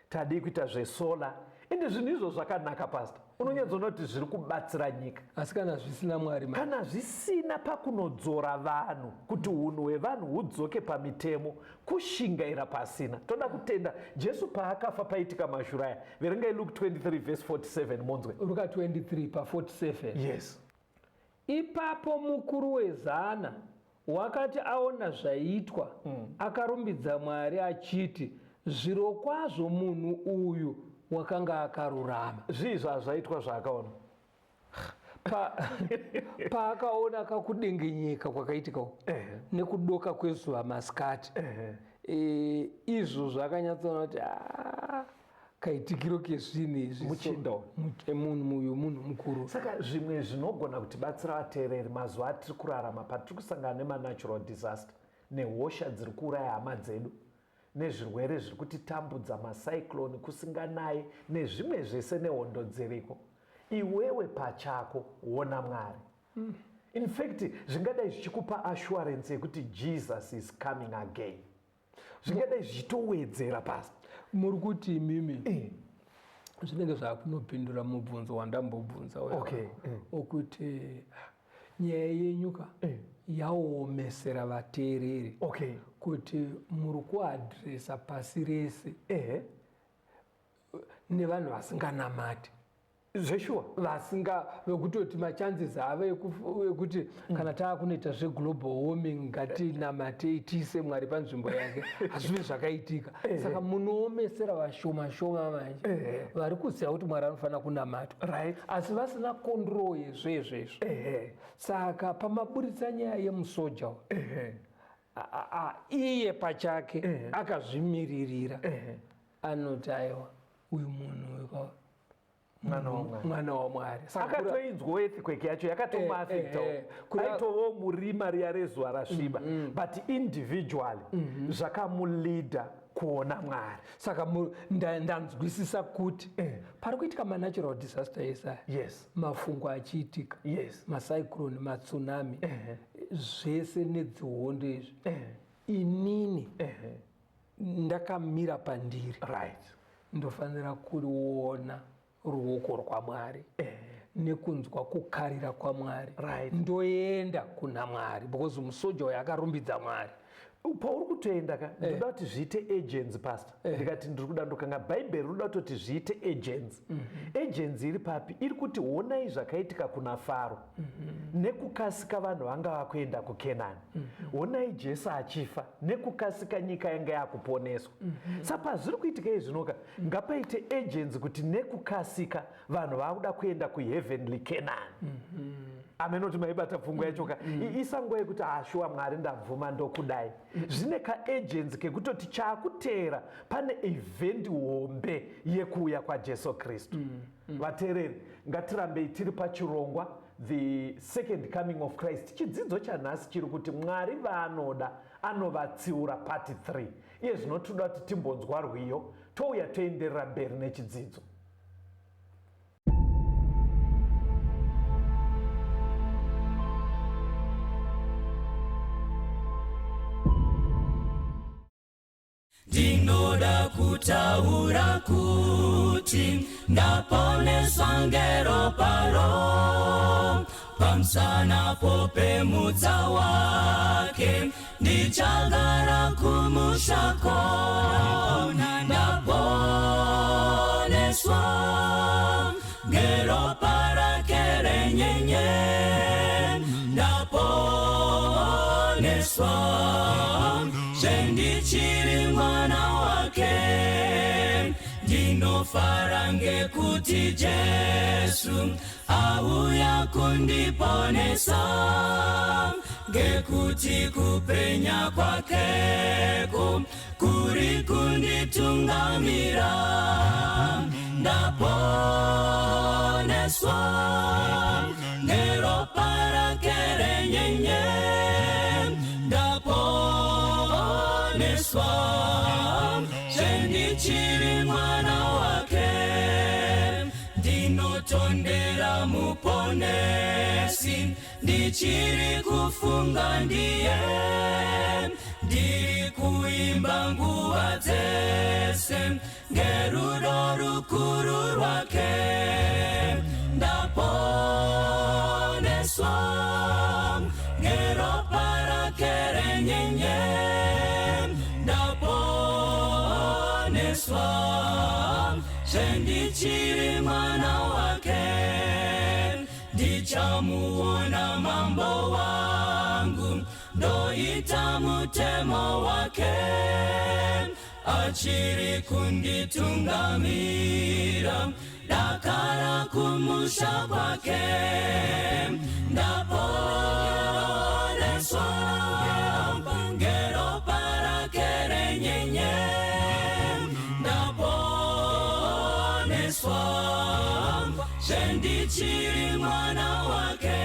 Speaker 3: tadi kuita zvesola. Ende zvinhu izvo zvakanaka pastor. Unonyadzonoti zviri kubatsira nyika.
Speaker 2: Asi kana zvisina Mwari,
Speaker 3: kana zvisina pakunodzora vanhu kuti unhu hwevanhu hudzoke pamitemo, kushingaira pasina. Toda kutenda Jesu paakafa paitika mashura aya. Verengai Luke 23 verse 47 monzwe.
Speaker 2: Luka 23 pa 47.
Speaker 3: Yes.
Speaker 2: Ipapo mukuru wezana wakati aona zvaitwa, akarumbidza Mwari achiti, zvirokwazvo munhu uyu wakanga akarurama.
Speaker 3: Zvizvo zvaitwa zvaakaona.
Speaker 2: Paakaona kakudengenyeka kwakaitika nekudoka kwezuva masikati, izvo zvakanyatsoona kuti kaitikiro kezvinhu izvi
Speaker 3: muchindo
Speaker 2: munhu uyu munhu mukuru.
Speaker 3: Saka zvimwe zvinogona kutibatsira vateereri mazuva atiri kurarama, patiri kusangana nemanatural disaster, nehosha dziri kuuraya hama dzedu, nezvirwere zviri kutitambudza, macyclone, kusinganayi, nezvimwe zvese nehondo dziriko. Iwewe pachako wona Mwari. In fact, zvingadai zvichikupa assurance yekuti Jesus is coming again. Zvingadai zvichitowedzera pastor.
Speaker 2: Muri kuti mimi zvinenge zvakunopindura mubvunzo wandambobvunza okuti nyaya yenyuka yaomesera vateereri kuti muri kuadhiresa pasi rese nevanhu vasinganamati.
Speaker 3: Zveshuwa
Speaker 2: vasinga vekutoti machances ava ekuti kana taakunoita zveglobal warming ngatinamate tiise Mwari panzvimbo yake, hazvivi zvakaitika. Saka munoomesera vashoma shoma manje vari kuziva kuti Mwari anofanira kunamatwa, asi vasina control yezvezvezvo. Saka pamaburitsa nyaya yemusoja iye pachake akazvimiririra anoti aiwa uyu munhu mwana waMwari.
Speaker 3: Akatoinzwawo earthquake yacho yakatomaafectawo aitovawo murima riya rezuva rasviba but individually zvakamulidha kuona Mwari.
Speaker 2: Saka ndanzwisisa kuti pari kuitika manatural disaster esaya, mafungu achiitika, macyclone, matsunami, zvese nedzihondo izvi, inini ndakamira pandiri ndofanira kuona ruoko rwaMwari nekunzwa kukarira kwaMwari, ndoenda kuna Mwari because musoja uyu akarumbidza Mwari.
Speaker 3: Pauri kutoenda ka ndoda kuti zviite agents pastor. Ndikati ndiri kuda ndokanga Bible roda kuti zviite agents. Agents iri papi iri kuti honai zvakaitika kuna Faro nekukasika vanhu vanga vakuenda kuKenani. Honai Jesu achifa nekukasika nyika yanga yakuponeswa. Saka zviri kuitika izvinoka ngapaite agents kuti nekukasika vanhu vakuda kuenda kuheavenly Canaan. Amenoti maibata pfungwa yachoka isango yekuti ashuwa Mwari ndabvuma ndokudai. Zvine ka-agents kekutoti chaakutera pane event hombe yekuuya kwaJesu Kristu. Vateereri, ngatirambei tiri pachirongwa the second coming of Christ. Chidzidzo chanhasi chiri kuti Mwari vaanoda anovatsiura part 3. Iye zvino toda kuti timbonzwa rwiyo touya toenderera mberi nechidzidzo.
Speaker 1: Ndinoda kutaura kuti ndaponeswa ngero paro pamsana popemudza wake ndichagara kumushako ndaponeswa ngero parake renyenye ndaponeswa sendichiri mwana wake ndinofara ngekuti Jesu auya kundiponesa ngekuti kupenya kwakeko kuri kunditungamira ndaponeswa ngero parake renyenye sendichiri mwana wake ndinotondera muponesi ndichiri kufunga ndiye ndiri kuimba nguva dzese ngerudo rukuru rwake ndaponeswa ngero parake renyenye sendichiri mwana wake ndichamuona mambo wangu ndoita mutemo wake achiri kunditungamira dakara kumusha kwake ndaponeswa ngero parake renyenye sendichiri mwana wake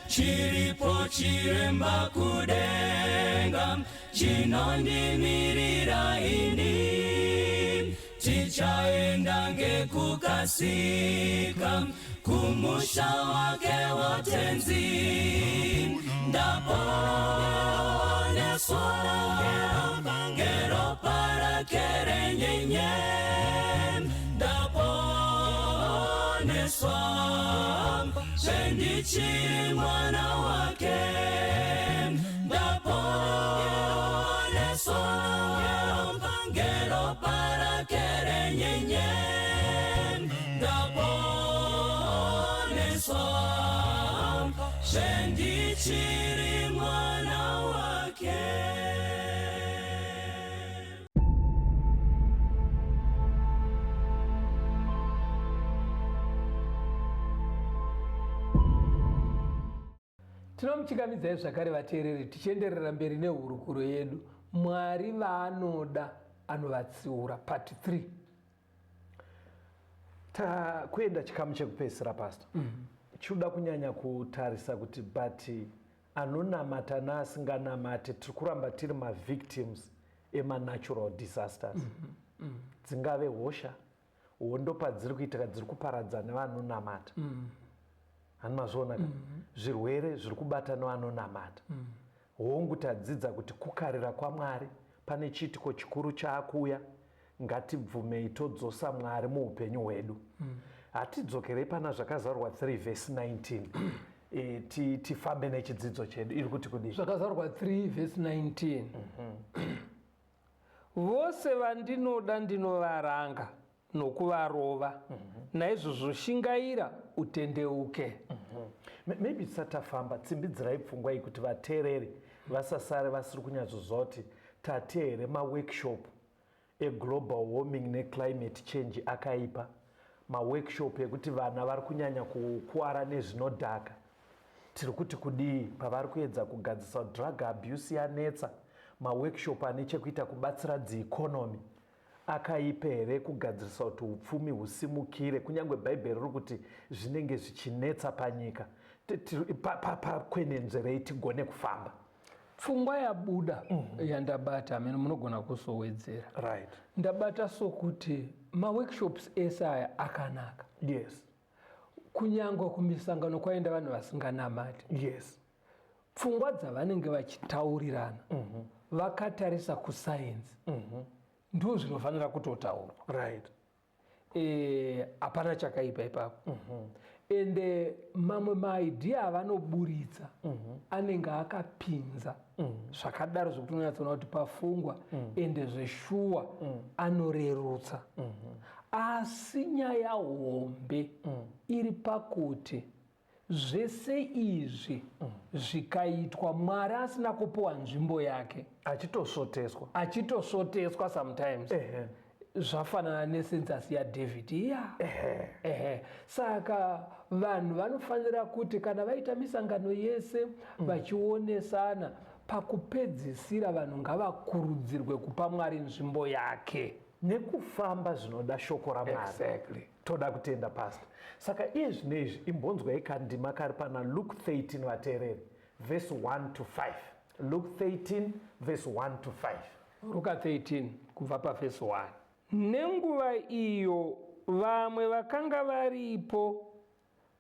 Speaker 1: chiripo chiremba kudenga chinondimirira ini tichaenda ngekukasika kumusha wake wotenzi ndaponeswa ngero parake renyenye sendichiri mwana wake ndaponeswa ngero parake renyenye ndaponeswa sendichiri mwana wake.
Speaker 2: Tinomuchingamidzai zvakare vateereri tichienderera mberi nehurukuro yedu. Mwari vaanoda anovatsiura, part 3.
Speaker 3: Takuenda chikamu chekupedzisira pastor. Chiuda kunyanya kutarisa kuti but anonamata neasinganamate tiri kuramba tiri mavictims emanatural disasters. Dzingave hosha, hondo padziri kuitika dziri kuparadza nevanonamata. Hanimazviona ka? Zvirwere zviri kubata nevanonamata. Hongu tadzidza kuti kukarira kwaMwari pane chiitiko chikuru chaakuuya. Ngatibvumei todzosa Mwari muupenyu hwedu. Hatidzokerei pana zvakazarwa 3 verse 19. Tifambe nechidzidzo chedu iri kuti kudii?
Speaker 2: Zvakazarwa 3 verse 19. Vose vandinoda ndinovaranga nokuvarova. Naizvozvo shingaira utendeuke.
Speaker 3: Maybe tisatafamba tsimbidzirai pfungwa iyi kuti vateereri vasasare vasiri kunyatsozoti tateere maworkshop global warming neclimate change akaipa. Maworkshop ekuti vana vari kunyanya kukuwara nezvinodhaka. Tiri kuti kudii pavari kuedza kugadzisa drug abuse yanetsa. Maworkshop ane chekuita kubatsira dzieconomy akaipa here kugadzirisa kuti upfumi husimukire. Kunyange bhaibheri riri kuti zvinenge zvichinetsa panyika. Pakwenenzverei tigone kufamba.
Speaker 2: Pfungwa yabuda yandabata, amene munogona kusowedzera.
Speaker 3: Right.
Speaker 2: Ndabata sokuti maworkshops ese aya akanaka.
Speaker 3: Yes.
Speaker 2: Kunyangwa kumisangano kwaenda vanhu vasinganamati.
Speaker 3: Yes.
Speaker 2: Pfungwa dzavanenge vachitaurirana vakatarisa kusayenzi ndizvo zvinofanira kutotaurwa.
Speaker 3: Right.
Speaker 2: Hapana chakaipa ipapo. Ende mamwe maidhia avanoburitsa anenge akapinza zvakadaro zvokuti unonyatsoona kuti pafungwa ende zveshuwa anorerutsa. Asi nyaya hombe iri pakuti zvese izvi zvikaitwa Mwari asina kupiwa nzvimbo yake, achitosoteswa sometimes. Zvafanana nesenzasi yaDhavidhi. Saka vanhu vanofanira kuti kana vaita misangano yese vachionesana, pakupedzisira vanhu ngavakurudzirwe kupa Mwari nzvimbo yake
Speaker 3: nekufamba zvinoda shoko raMwari.
Speaker 2: Exactly.
Speaker 3: Toda kutenda pastor. Saka iye zvinezvi imbonzwai kandima kari pana Luke 13 vateereri verse 1 to 5. Luke 13 verse 1 to 5.
Speaker 2: Luka 13 kubva paverse 1. Nenguva iyo vamwe vakanga varipo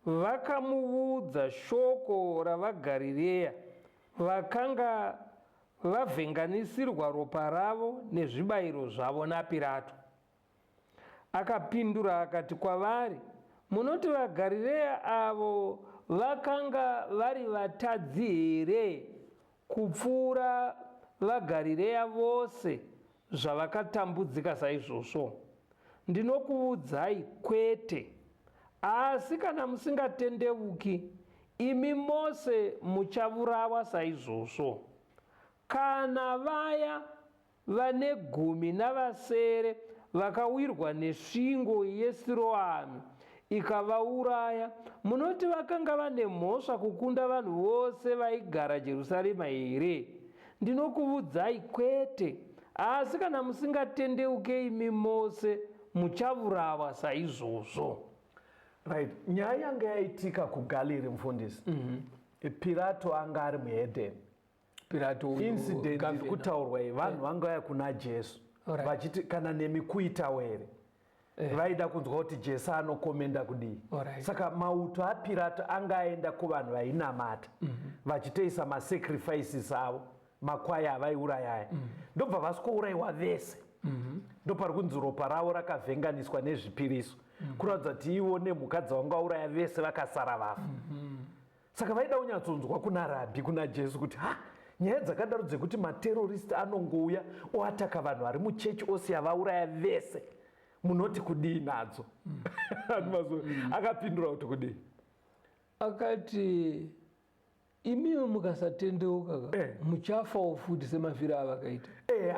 Speaker 2: vakamuudza shoko ravaGarireya vakanga vavhenganisirwa ropa ravo nezvibayiro zvavo naPirato. Akapindura akati kwavari, munoti vaGarireya avo vakanga vari vatadzi here kupfuura vaGarireya vose zvavakatambudzika saizvozvo? Ndinokuudzai, kwete. Asi kana musingatendeuki, imi mose muchavurawa saizvozvo. Kana vaya vane 10 vakawirwa nesvingo yeSiroami ikavauraya, munoti vakanga vane mhosva kukunda vanhu vose vaigara Jerusarema here? Ndinokuudzai, kwete. Asi kana musingatendeuke, imi mose muchavurawa saizvozvo.
Speaker 3: Right. Nyaya yanga yaitika kuGalili mufundisi. Pirato anga ari muHedheni. Incident iri kutaurwa iyi, vanhu vangauya kuna Jesu vachiti kana nemi kuitawo here. Vaida kunzwa kuti Jesu anokomenda kudii. Saka mauto aPirato anga aenda kuvanhu vainamata vachitoisa masacrifices avo, makwai avaiuraya. Ndobva vasikourayiwa vese. Ndopari kunzi ropa ravo rakavhenganiswa nezvipiriso kuratidza kuti ivo nemhuka dzavanga uraya vese vakasara vafa. Saka vaida kunyatsonzwa kuna rabhi, kuna Jesu kuti nyaya dzakadaro dzekuti materoristi anongouya oataka vanhu vari muchechi osiya vauraya vese, munoti kudii nadzo? Akapindura kuti kudii?
Speaker 2: Akati, imiwo mukasatendeuka muchafawo futi semavhiri avakaita.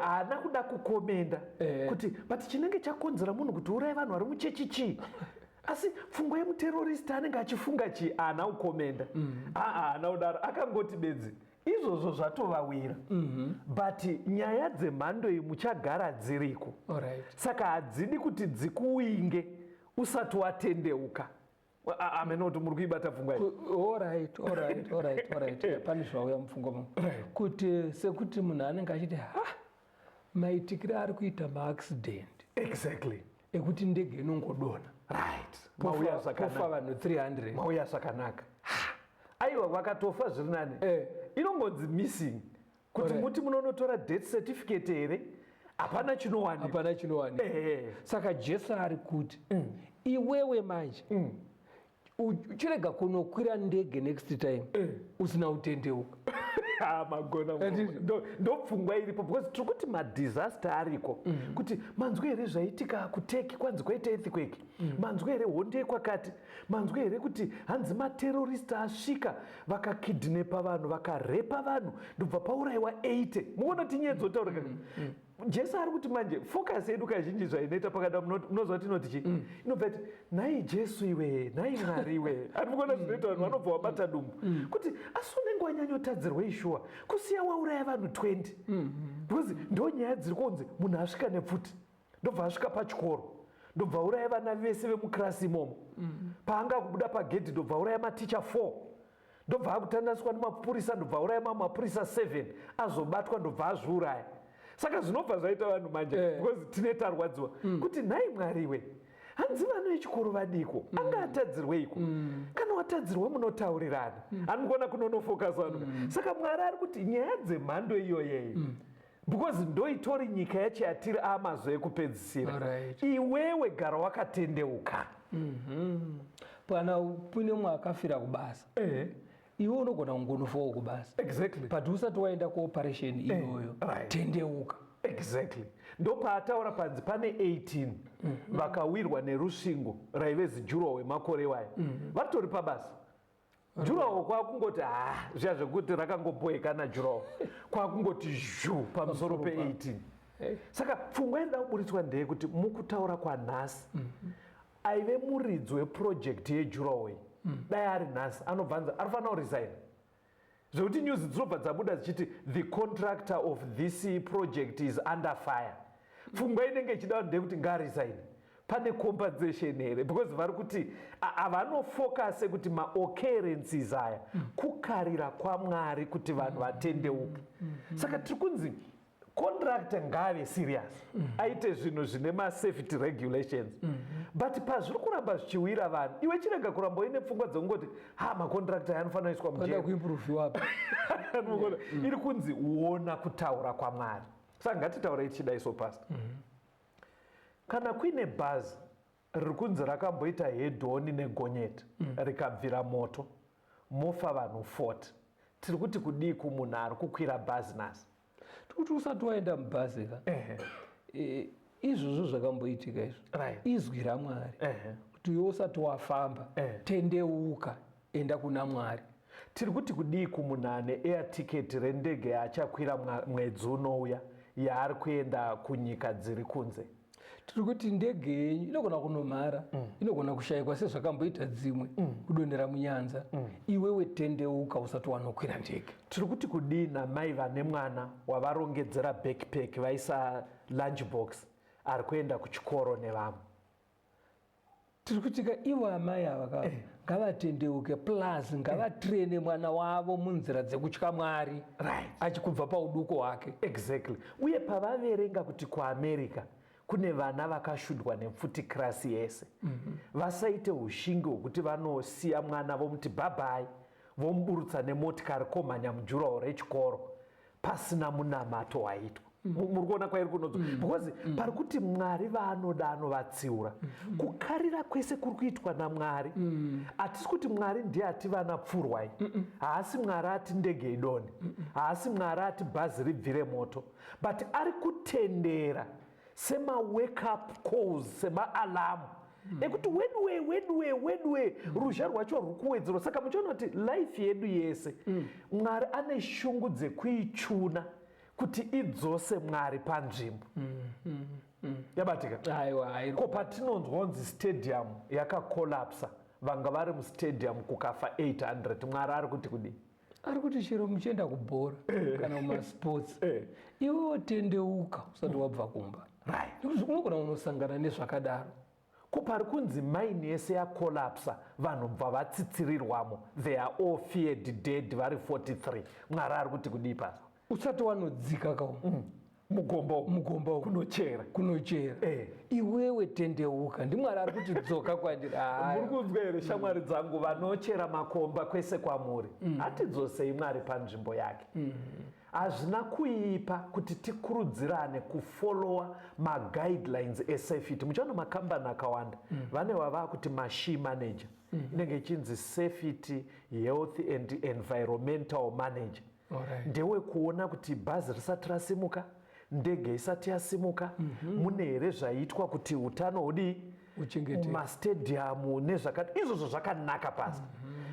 Speaker 3: Haana kuda kukomenda kuti but chinenge chakonzera munhu kuti uraye vanhu vari muchechi chii? asi pfungwa yemuterrorist anenge achifunga ana ukomenda ana udaro akangoti bedzi izvozvo zvatovawira but nyaya dzemhando iyi muchagara dziriko. Saka hadzidi kuti dzikuinge usati watendeuka. Amenoti muri kuibata pfungwa
Speaker 2: iyi. Pane zvauya mupfungwa mangu kuti sekuti munhu anenge achiti maitikire ari kuita maaccident
Speaker 3: exactly
Speaker 2: ekuti ndege inongodona pofa vanhu 300
Speaker 3: mauya zvakanaka. Aiwa vakatofa zviri nani inongonzi missing kuti muti munonotora death certificate here hapana chinowanikwa.
Speaker 2: Saka Jesu ari kuti iwewe manje uchirega kunokwira ndege next time usina kutendeuka.
Speaker 3: Magona ndopfungwa iripo because tiri kuti madisaster ariko kuti manzwi here zvaitika kuteki kwanzi kwaita earthquake manzwi here hondo kwakati manzwi here kuti hanzi materrorist asvika vakakidnepa vanhu vakarepa vanhu ndobva paurayiwa 80. muona kuti nyaya dzotaurika. Jesu ari kuti manje focus yedu kazhinji zvainoita pakada munozva kuti inoti chi inobva kuti nhai Jesu iwe nhai Mwari iwe andikona zvinoita vanhu vanobva wabata dumbu kuti asi unenge wanyanyotadzirwa ishuwa kusiya wauraya vanhu 20 because ndo nyaya dziri kunzi munhu asvika nepfuti ndobva asvika pachikoro ndobva uraya vana vese vemukirasi imomo paanga kubuda pagedhi ndobva uraya maticha 4 ndobva akutandaswa nemapurisa ndobva uraya mapurisa 7 azobatwa ndobva azviuraya. Saka zvinobva zvaita vanhu manje because tine tarwadziwa kuti nhai Mwari iwe hanzi vana vechikoro vadiko anga atadzirweiko kana watadzirwa munotaurirana anogona kunonofokasa vanhu. Saka Mwari ari kuti nyaya dzemhando iyoyeyi because ndoitori nyika yachiyatiri amazo ekupedzisira iwewe gara wakatendeuka.
Speaker 2: Pana pune mumwe akafira kubasa iwe unogona kungonofawo kubasa
Speaker 3: exactly
Speaker 2: but usati waenda kuoperation iyoyo tendeuka.
Speaker 3: Exactly ndopaataura panzi pane 18 vakawirwa nerusvingo raive zijurawo wemakore wayo vatori pabasa. Jurawo kwakungoti zviya zvekuti rakangoboekana jurawo kwakungoti zhu pamusoro pe18. Saka pfungwa inoda kuburitswa ndeyekuti mukutaura kwanhasi aive muridzi weprojekti yejurawo iyi dai ari nhasi anobvanza anofanira kuresign zvekuti news dzinobva dzabuda dzichiti the contractor of this project is under fire. Pfungwa inenge ichida ndeyekuti ngaresign pane compensation here because vari kuti havanofocuse kuti maoccurrences aya kukarira kwaMwari kuti vanhu vatendeuke. Saka tiri kunzi contractor ngave serious aite zvinhu zvine masafety regulations but pazviri kuramba zvichiwira vanhu iwe chirega kuramba uine pfungwa dzekungoti macontractor anofanira iswa
Speaker 2: mujerokuimproviwa
Speaker 3: iri kunzi uona kutaura kwaMwari. Saka ngatitaure ichida iso pasta kana kuine bhazi riri kunzi rakamboita head-on negonyeti rikabvira moto mofa vanhu 40 tiri kuti kudii kumunhu ari kukwira bhazi nhasi
Speaker 2: kuti usati waenda mubhazi ka izvozvo zvakamboitika izvo izwi raMwari kuti iwe usati wafamba tendeuka enda kuna Mwari.
Speaker 3: Tiri kuti kudii kumunhu ane air ticket rendege yaachakwira mwedzi unouya yaari kuenda kunyika dziri kunze.
Speaker 2: Tiri kuti ndege yenyu inogona kunomhara inogona kushayikwa sezvakamboita dzimwe kudonhera munyanza iwewe tendeuka usati wanokwira ndege.
Speaker 3: Tiri kuti kudii namai vane mwana wavarongedzera backpack vaisa lunchbox ari kuenda kuchikoro nevamwe.
Speaker 2: Tiri kutika ivo amai ava ngavatendeuke plus ngavatrene mwana wavo munzira dzekutya Mwari achikubva pauduko hwake.
Speaker 3: Exactly. Uye pavaverenga kuti kuAmerica kune vana vakashudwa nepfuti kirasi yese vasaite ushingi hwekuti vanosiya mwana vomuti bhabai vomuburutsa nemotikari komhanya mujurawo rechikoro pasina munamato waitwa. Muri kuona kwairi kunodzwa because pari kuti Mwari vaanoda anovatsiura kukarira kwese kuri kuitwa naMwari. Hatisi kuti Mwari ndiye ati vana pfurwai haasi Mwari ati ndege idone haasi Mwari ati bhazi ribvire moto but ari kutendera sema wake up calls sema alarm ekuti wedwe ruzha rwacho ruri kuwedzerwa. Saka muchiona kuti life yedu yese Mwari ane shungu dzekuichuna kuti idzose Mwari panzvimbo. yabatika
Speaker 2: aiwa
Speaker 3: ko patinonzwa kunzi stadium yakakolapsa vanga vari mustadium kukafa 800 mwari ari kuti kudii
Speaker 2: ari kuti chero muchienda kubhora kana kumasports iwewo tendeuka usati wabva kumba unogona unosangana nezvakadaro
Speaker 3: ko pari kunzi maini yese yakolapsa vanhu bva vatsitsirirwamo they are all feared dead vari 43 mwari ari kuti kudii pasi
Speaker 2: usati wanodzika kaumu
Speaker 3: mugomba kunochera
Speaker 2: iwewe tendeuka ndimwari ari kuti dzoka kwandiri
Speaker 3: muri kunzwa here shamwari dzangu vanochera makomba kwese kwamuri hatidzosei mwari panzvimbo yake hazvina kuipa kuti tikurudzirane kufolowa maguidelines esafety muchaona makambani akawanda vane wava kuti mashi manager inenge ichinzi safety health and environmental manager ndewe kuona kuti bhazi risati rasimuka ndege isati yasimuka mune here zvaitwa kuti utano hudii mumastadiamu nezvakati izvozvo zvakanaka pasi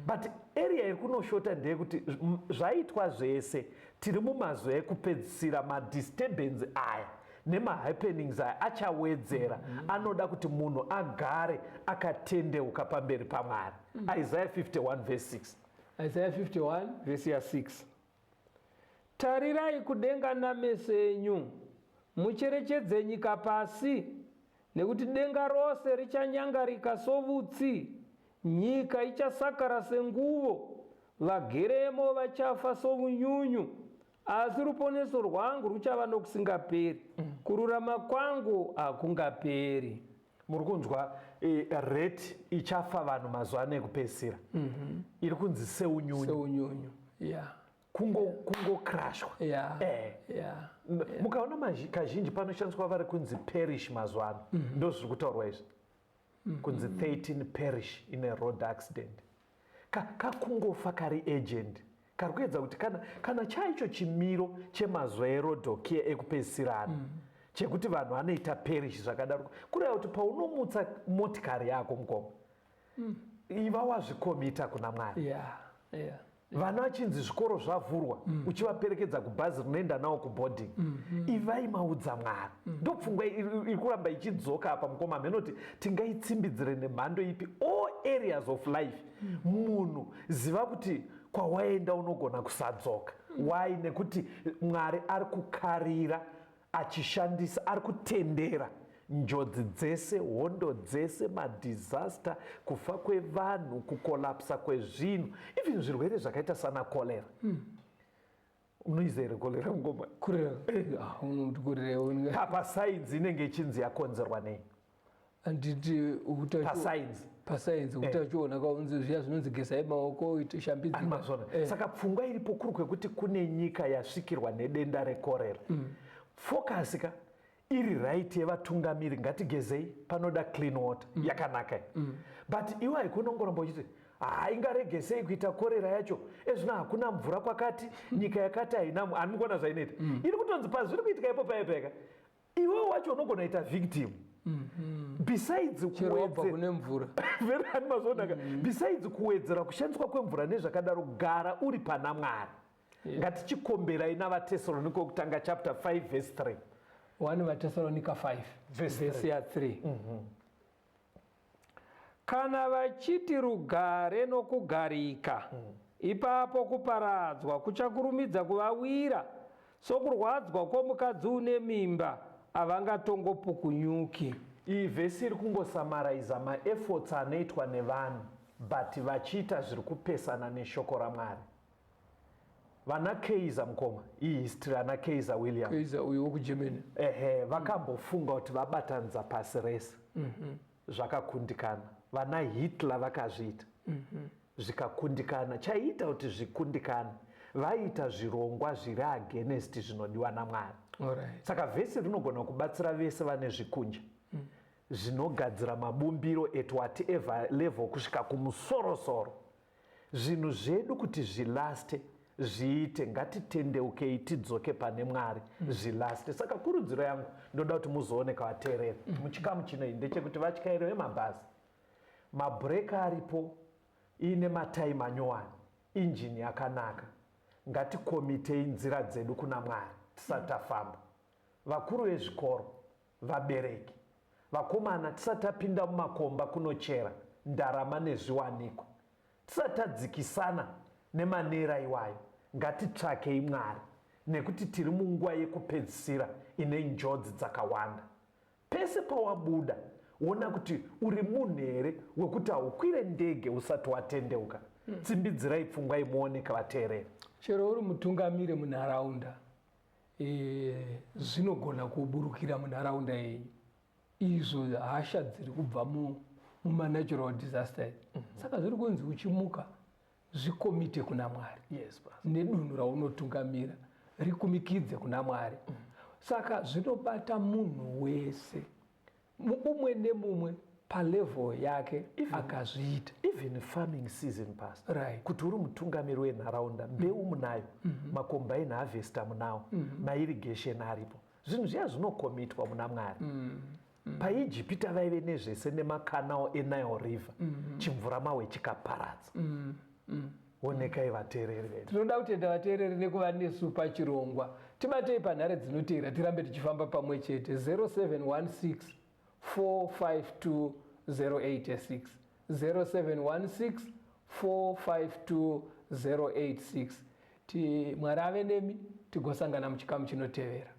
Speaker 3: but area iri kunoshota ndeyekuti zvaitwa zvese tiri mumazuva ekupedzisira madisturbance aya nemahappenings aya achawedzera anoda kuti munhu agare akatendeuka pamberi pamwari Isaiah 51 verse 6
Speaker 2: Isaiah 51 verse 6 tarirai kudenga nameso enyu mucherechedze nyika pasi nekuti denga rose richanyangarika sovutsi nyika ichasakara senguvo vageremo vachafa somunyunyu asi ruponeso rwangu ruchava nokusingaperi kururama kwangu hakungaperi
Speaker 3: muri kunzwa rate ichafa vanhu mazuva ano ekupedzisira iri kunzi seunyunyu kungokrashwa mukaona kazhinji panoshandiswa vari kunzi perish mazuva ano ndo zviri kutaurwa izvi kunzi 13 perish in a road accident kakungofa kari agent kari kuedza kuti kana chaicho chimiro chemazuva erodhokia ekupedzisirana chekuti vanhu vanoita perish zvakadaro kureva kuti paunomutsa motikari yako mukoma iva wazvikomita kuna mwari vana vachinzi zvikoro zvavhurwa uchivaperekedza kubhazi rinoenda navo kuboarding ivai maudza mwari ndopfungwa iri kuramba ichidzoka apa mukoma menoti tingaitsimbidzire nemhando ipi all areas of life munhu ziva kuti kwawaenda unogona kusadzoka why nekuti mwari ari kukarira achishandisa ari kutendera njodzi dzese hondo dzese madhisaster kufa kwevanhu kukolapsa kwezvinhu even zvirwere zvakaita sana kolera unoiziva here kolera ngoma pasainzi inenge ichinzi yakonzerwa nei
Speaker 2: anditi pasainzi utachiona kaunzi zviya zvinonzi gesai maoko shambidzimazvona
Speaker 3: saka pfungwa iripo kuri kwekuti kune nyika yasvikirwa nedenda rekorera focus ka iri right yevatungamiri ngatigezei panoda clean water yakanaka but iwe haikunongoramba uchiti ingaregesei kuita korera yacho ezvino hakuna mvura kwakati nyika yakati haina anigona zvainoita iri kutonzi pazviri kuitika ipo paepeka iwewo wacho unogona ita victim besides besides kuwedzera kushandiswa kwemvura nezvakadaro gara uri pana mwari ngatichikomberai navatesalonike okutanga chapter 5 verse 3
Speaker 2: 1 vaTesalonika 5 verse ya 3 kana vachiti rugare nokugarika ipapo kuparadzwa kuchakurumidza kuvawira sokurwadzwa kwomukadzi une mimba havangatongopukunyuki
Speaker 3: iyi vhesi iri kungosamaraiza maefforts anoitwa nevanhu but vachiita zviri kupesana neshoko ramwari vana keiza mukoma iyi history ana keiza william
Speaker 2: keiza uyu wokugermany
Speaker 3: vakambofunga kuti vabatanidza pasi rese zvakakundikana vana hitler vakazviita zvikakundikana chaiita kuti zvikundikana vaita zvirongwa zviri against zvinodiwa namwari saka vhesi rinogona kubatsira vese vane zvikunja zvinogadzira mabumbiro at whatever level kusvika kumusorosoro zvinhu zvedu kuti zvilaste zviite ngatitendeukei tidzoke pane mwari zvilaste saka kurudziro yangu ndoda kuti muzooneka vateereri muchikamu chinoi ndechekuti vatyairi vemabhazi mabhureka aripo iine mataimi anyowani injini yakanaka ngatikomitei nzira dzedu kuna mwari tisati tafamba vakuru vezvikoro vabereki, vakomana tisati tapinda mumakomba kunochera ndarama nezviwanikwa, tisati tadzikisana nemanera iwayo, ngatitsvakei Mwari, nekuti tiri munguva yekupedzisira ine njodzi dzakawanda. Pese pawabuda ona kuti uri munhu here wekuti haukwire ndege usati watendeuka. Tsimbidzirai pfungwa imooneka vateereri.
Speaker 2: Chero uri mutungamiri munharaunda, zvinogona kuburukira munharaunda yenyu. Izvo hasha dziri kubva mumanatural disaster. Saka zviri kunzi uchimuka zvikomite kuna Mwari.
Speaker 3: Yes,
Speaker 2: nedunhu raunotungamira rikumikidze kuna Mwari. Saka zvinobata munhu wese, umwe nemumwe palevel yake akazviita.
Speaker 3: Even farming season past.
Speaker 2: Right.
Speaker 3: Kuti uri mutungamiri wenharaunda, mbeu munayo, makombaini harvester munawo, mairrigation aripo. Zvinhu zviya zvinokomitwa muna Mwari. PaIjipita vaive nezvese nemakanal eNile River, chimvura mawe chikaparadza. Onekai vateereri vedu.
Speaker 2: Tinoda kutenda vateereri nekuva nesu pachirongwa. Tibatei panhare dzinoteera tirambe tichifamba pamwe chete. 0716 452 086 0716 452 086. Mwari ave nemi, tigosangana muchikamu chinotevera.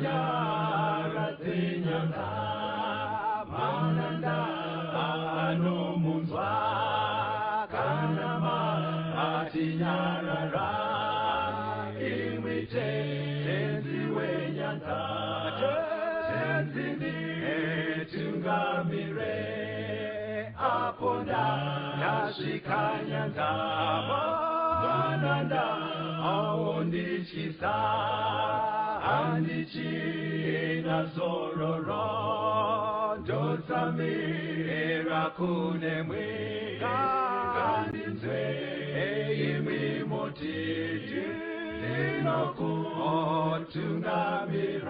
Speaker 1: Yara mananda anomunzwa kana matinyarara imwite tenzi wenyanza tenzini tungamire aponda nasvika nyanza mananda aondichisa handichina zororo ndotsamira kune mwika ngandinzwe imwi motiti ndinokutungamira